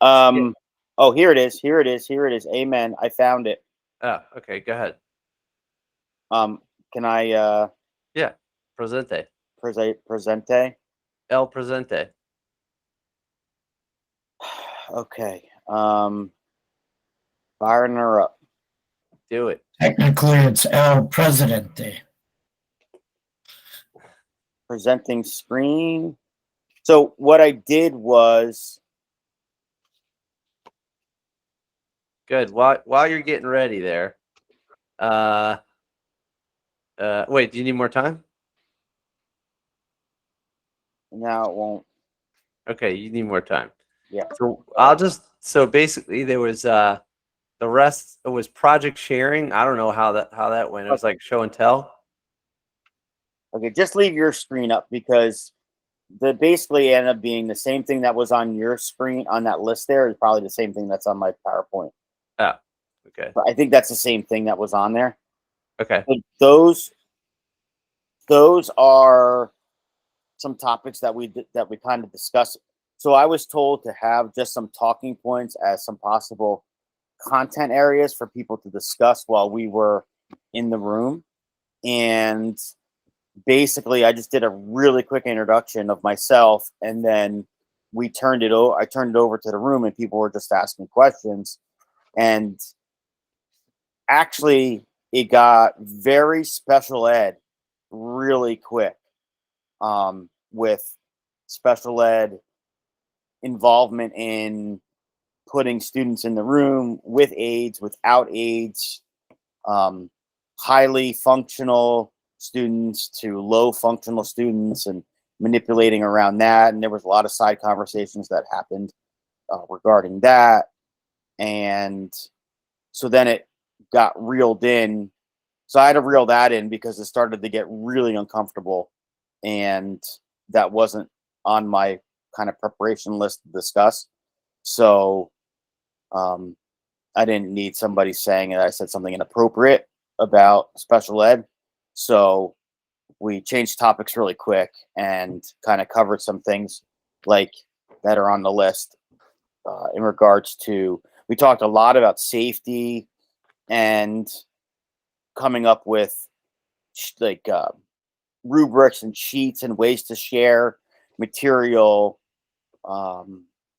S4: Oh, here it is. Here it is. Amen. I found it.
S2: Oh, okay, go ahead.
S4: Can I
S2: Presente.
S4: presente?
S2: El Presente.
S4: Okay. Firing her up.
S2: Do it.
S5: Technically, it's El Presidente.
S4: Presenting screen. So what I did was
S2: Good. While you're getting ready there, wait, do you need more time?
S4: now it won't.
S2: Okay, you need more time.
S4: Yeah.
S2: So basically there was the rest it was project sharing. I don't know how that went. It was like show and tell.
S4: Okay, just leave your screen up because the basically ended up being the same thing that was on your screen on that list there is probably the same thing that's on my PowerPoint.
S2: Oh, okay.
S4: But I think that's the same thing that was on there.
S2: Okay.
S4: But those are some topics that we kind of discussed. So I was told to have just some talking points as some possible content areas for people to discuss while we were in the room. And basically I just did a really quick introduction of myself, and then I turned it over to the room, and people were just asking questions. And actually it got very special ed really quick, with special ed involvement in putting students in the room with aids, without aids, highly functional students to low functional students, and manipulating around that. And there was a lot of side conversations that happened regarding that. And so then it got reeled in. So I had to reel that in because it started to get really uncomfortable, and that wasn't on my kind of preparation list to discuss. So I didn't need somebody saying that I said something inappropriate about special ed. So we changed topics really quick and kind of covered some things like that are on the list in regards to, we talked a lot about safety and coming up with like rubrics and sheets and ways to share material,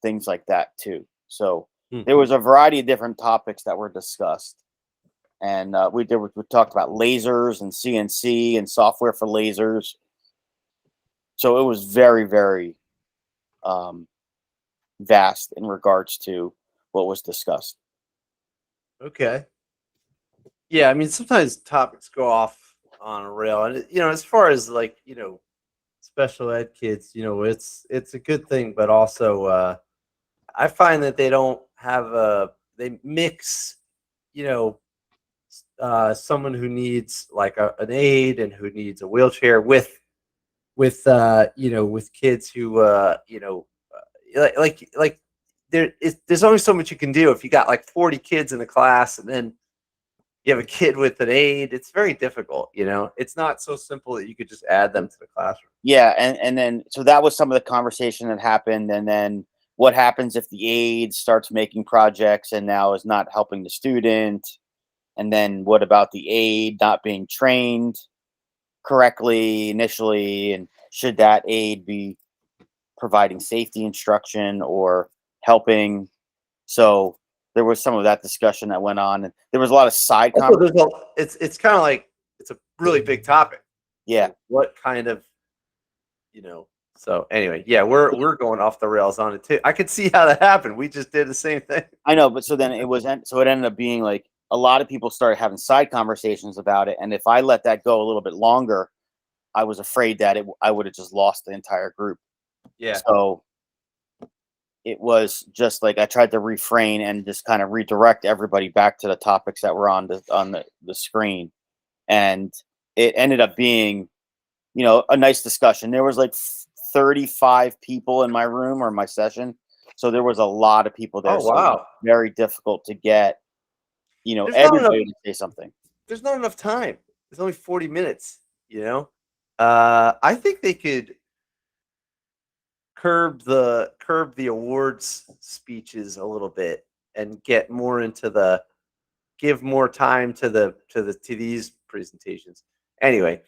S4: things like that too. So there was a variety of different topics that were discussed. And we talked about lasers and CNC and software for lasers. So it was very, very vast in regards to what was discussed.
S2: Okay. Yeah, I mean sometimes topics go off on a rail, and as far as like special ed kids, it's a good thing, but also I find that they don't have they mix someone who needs like an aid and who needs a wheelchair with kids who like there's only so much you can do if you got like 40 kids in the class and then you have a kid with an aid. It's very difficult. It's not so simple that you could just add them to the classroom.
S4: Yeah, and then so that was some of the conversation that happened. And then what happens if the aide starts making projects and now is not helping the student? And then what about the aide not being trained correctly initially? And should that aide be providing safety instruction or helping? So there was some of that discussion that went on, and there was a lot of side conversations.
S2: It's kind of like it's a really big topic.
S4: Yeah.
S2: What kind of so anyway, yeah, we're going off the rails on it too. I could see how that happened. We just did the same thing.
S4: I know, but so then it ended up being like a lot of people started having side conversations about it, and if I let that go a little bit longer, I was afraid that I would have just lost the entire group.
S2: Yeah.
S4: So it was just like I tried to refrain and just kind of redirect everybody back to the topics that were on the screen, and it ended up being, a nice discussion. There was like 35 people in my room or my session, so there was a lot of people there.
S2: Oh wow!
S4: So very difficult to get, everybody to say something.
S2: There's not enough time. There's only 40 minutes. I think they could curb the awards speeches a little bit and get more into give more time to these presentations. Anyway,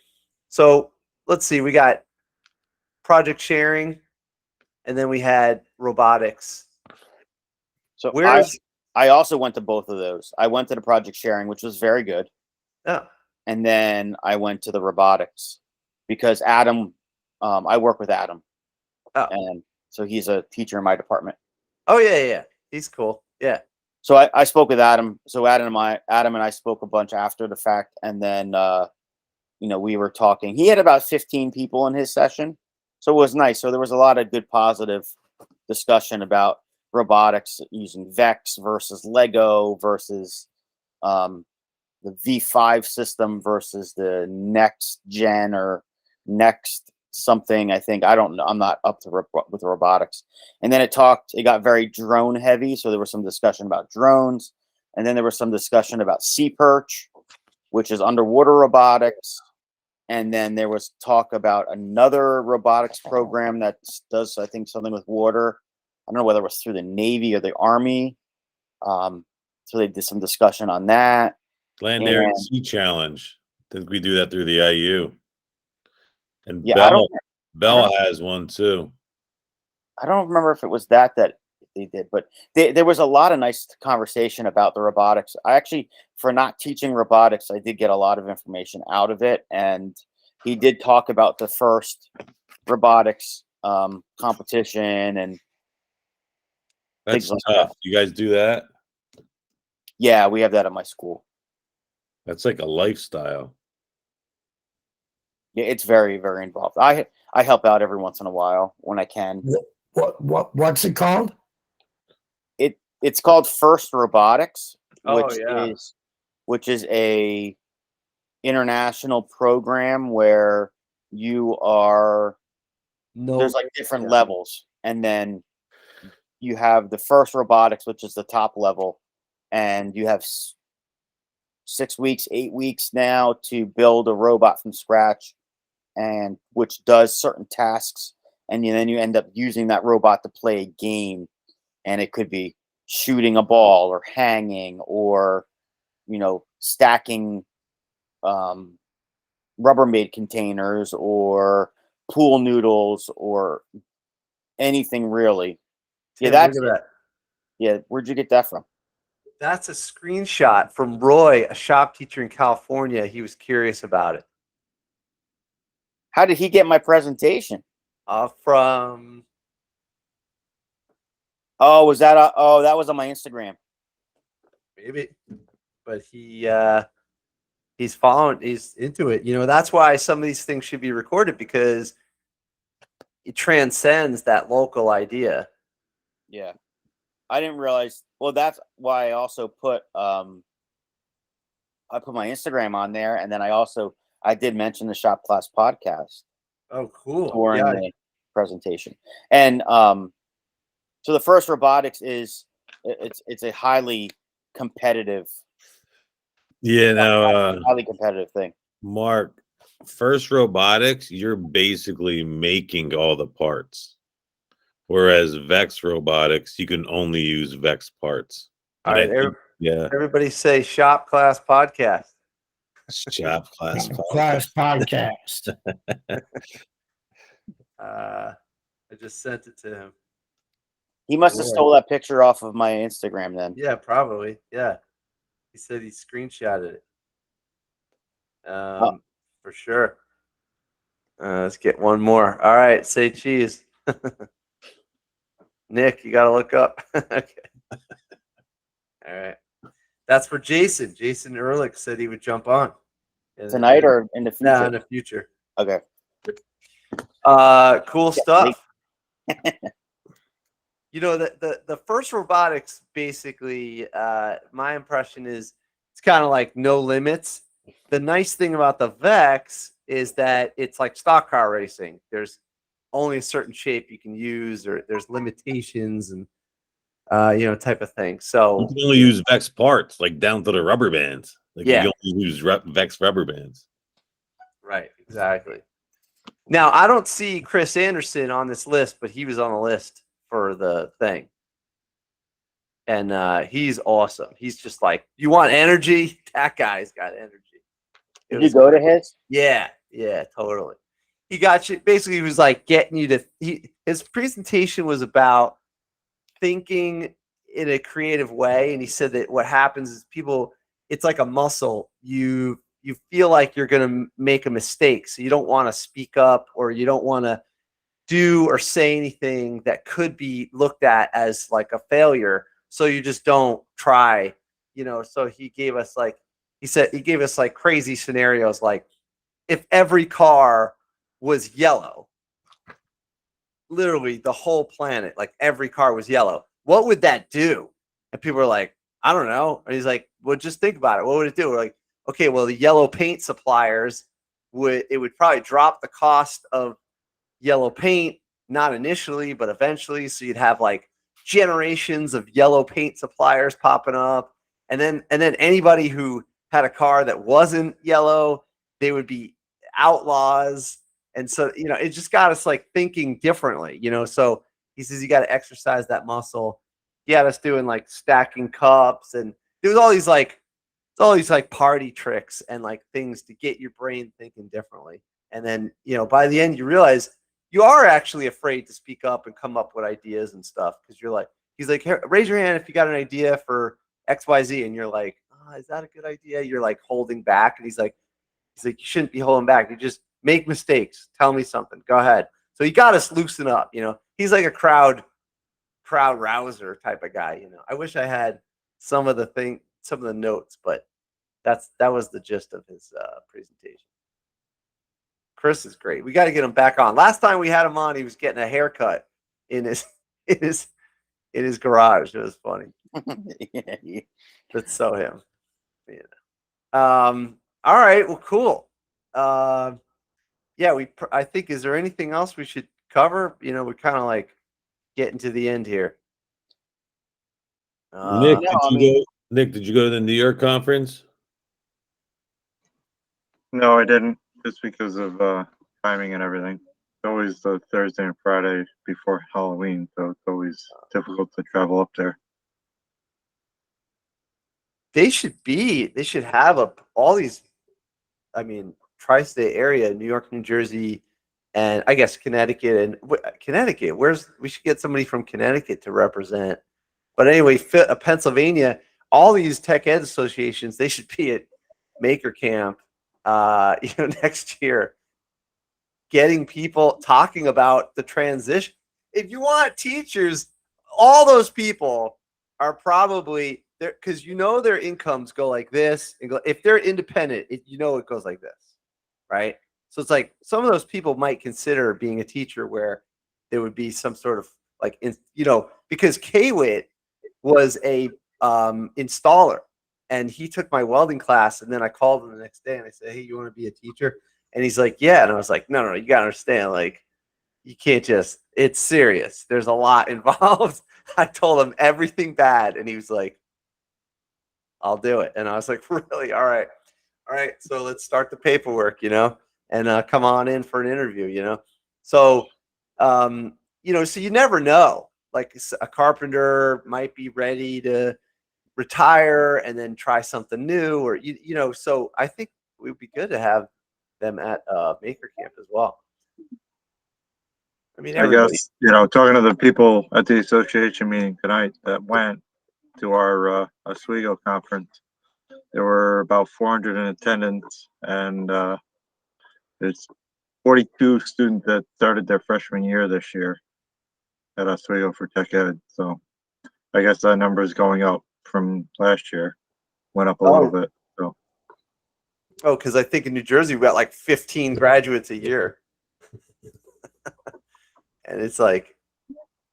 S2: so let's see. We got project sharing, and then we had robotics.
S4: So
S2: Where's
S4: I also went to both of those. I went to the project sharing, which was very good.
S2: oh,
S4: And then I went to the robotics because Adam, I work with Adam.
S2: Oh.
S4: And so he's a teacher in my department.
S2: oh yeah. He's cool. Yeah.
S4: So I spoke with Adam. So Adam and I spoke a bunch after the fact. And then, we were talking. He had about 15 people in his session. So it was nice. So there was a lot of good, positive discussion about robotics using Vex versus Lego versus the V5 system versus the next gen or next something. I think, I don't know. I'm not up to with robotics. And then it got very drone heavy. So there was some discussion about drones. And then there was some discussion about Sea Perch, which is underwater robotics. And then there was talk about another robotics program that does, I think, something with water. I don't know whether it was through the Navy or the Army. So they did some discussion on that.
S1: Land, Air, and Sea Challenge. I think we do that through the IU. And
S4: Yeah,
S1: Bell has one too.
S4: I don't remember if it was that they did, but there was a lot of nice conversation about the robotics. I actually, for not teaching robotics, I did get a lot of information out of it. And he did talk about the first robotics competition and
S1: That's
S4: like
S1: tough.
S4: that.
S1: You guys do that?
S4: Yeah, we have that at my school.
S1: That's like a lifestyle.
S4: Yeah, it's very, very involved. I help out every once in a while when I can.
S5: What's it called?
S4: It's called First Robotics,
S2: Oh, yeah.
S4: which is a international program where you are there's like different levels, and then you have the First Robotics, which is the top level, and you have 6 weeks, 8 weeks now to build a robot from scratch, and which does certain tasks, and then you end up using that robot to play a game, and it could be shooting a ball or hanging or stacking Rubbermaid containers or pool noodles or anything really. Yeah,
S2: Tim, look at that.
S4: Yeah, where'd you get that from?
S2: That's a screenshot from Roy, a shop teacher in California. He was curious about it.
S4: How did he get my presentation?
S2: From
S4: Oh, was that that was on my Instagram.
S2: maybe, but he's into it. That's why some of these things should be recorded, because it transcends that local idea.
S4: Yeah. I didn't realize. Well, that's why I also put I put my Instagram on there, and then I did mention the Shop Class podcast.
S2: Oh, cool.
S4: During the presentation. And so the First Robotics it's a highly competitive highly competitive thing.
S1: Mark, First Robotics, you're basically making all the parts. Whereas Vex Robotics, you can only use Vex parts.
S2: All right,
S1: yeah.
S2: Everybody say Shop Class podcast.
S1: Shop Class
S5: podcast.
S2: I just sent it to him.
S4: He must have stole that picture off of my Instagram then.
S2: Yeah, probably. Yeah. He said he screenshotted it. For sure. Let's get one more. All right, say cheese. Nick, you got to look up. Okay. All right. That's for Jason. Jason Ehrlich said he would jump on.
S4: Tonight or in the future?
S2: No, in the future.
S4: Okay.
S2: Cool stuff. The First Robotics, basically, my impression is it's kind of like no limits. The nice thing about the Vex is that it's like stock car racing. There's only a certain shape you can use, or there's limitations and type of thing. So
S1: you can only use Vex parts, like down to the rubber bands. Like
S2: yeah,
S1: you only use Vex rubber bands.
S2: Right, exactly. Now I don't see Chris Anderson on this list, but he was on the list for the thing. And he's awesome. He's just like, you want energy? That guy's got energy.
S4: Did you go to his?
S2: Yeah, totally. He got you. Basically, he was like getting you to. His presentation was about thinking in a creative way, and he said that what happens is people. It's like a muscle. You feel like you're going to make a mistake, so you don't want to speak up, or you don't want to do or say anything that could be looked at as like a failure. So you just don't try. So he gave us like crazy scenarios, like if every car was yellow, literally the whole planet, like every car was yellow, what would that do? And people are like, I don't know. And he's like, well, just think about it. What would it do? We're like, okay, well, the yellow paint suppliers would probably drop the cost of yellow paint, not initially, but eventually. So you'd have like generations of yellow paint suppliers popping up. And then anybody who had a car that wasn't yellow, they would be outlaws. And so, it just got us like thinking differently, so he says, you got to exercise that muscle. He had us doing like stacking cups, and there was all these like party tricks and like things to get your brain thinking differently. And then, by the end, you realize you are actually afraid to speak up and come up with ideas and stuff. Cause he's like, raise your hand if you got an idea for XYZ. And you're like, oh, is that a good idea? You're like holding back. And he's like, you shouldn't be holding back. You just make mistakes. Tell me something. Go ahead. So he got us loosen up. He's like a crowd rouser type of guy. I wish I had some of the notes, but that was the gist of his presentation. Chris is great. We got to get him back on. Last time we had him on, he was getting a haircut in his garage. It was funny.
S4: Yeah.
S2: That's so him. All right. Well, cool. Yeah. I think. Is there anything else we should cover? We're kind of like getting to the end here.
S1: Nick, did you go to the New York conference?
S7: No, I didn't, just because of timing and everything. It's always the Thursday and Friday before Halloween, so it's always difficult to travel up there.
S2: They should have all these, tri-state area, New York, New Jersey, and I guess Connecticut. And Connecticut, we should get somebody from Connecticut to represent. But anyway, Pennsylvania, all these tech ed associations, they should be at Maker Camp, next year, getting people talking about the transition. If you want teachers, all those people are probably there because their incomes go like this. And if they're independent, it goes like this, right? So it's like some of those people might consider being a teacher where there would be some sort of like, because Kwit was a installer, and he took my welding class, and then I called him the next day and I said, hey, you want to be a teacher? And he's like, yeah. And I was like, no, you got to understand, like, you can't just, it's serious. There's a lot involved. I told him everything bad, and he was like, I'll do it. And I was like, really? All right. So let's start the paperwork, and come on in for an interview, So, so you never know. Like a carpenter might be ready to retire and then try something new, or so I think it would be good to have them at Maker Camp as well. I
S7: guess talking to the people at the association meeting tonight that went to our Oswego conference, there were about 400 in attendance, and there's 42 students that started their freshman year this year at Oswego for tech ed. So I guess that number is going up from last year. Went up a little bit. So.
S2: Oh, because I think in New Jersey we got like 15 graduates a year, and it's like,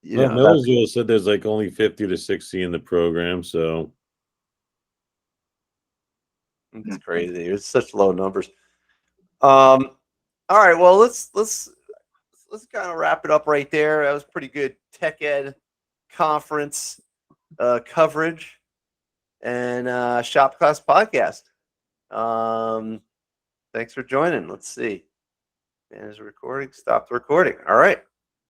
S1: Millersville said there's like only 50 to 60 in the program, so
S2: it's crazy. It's such low numbers. All right, well let's kind of wrap it up right there. That was pretty good tech ed conference coverage and Shop Class podcast. Thanks for joining. Let's see. Manage recording. Stop the recording. All right.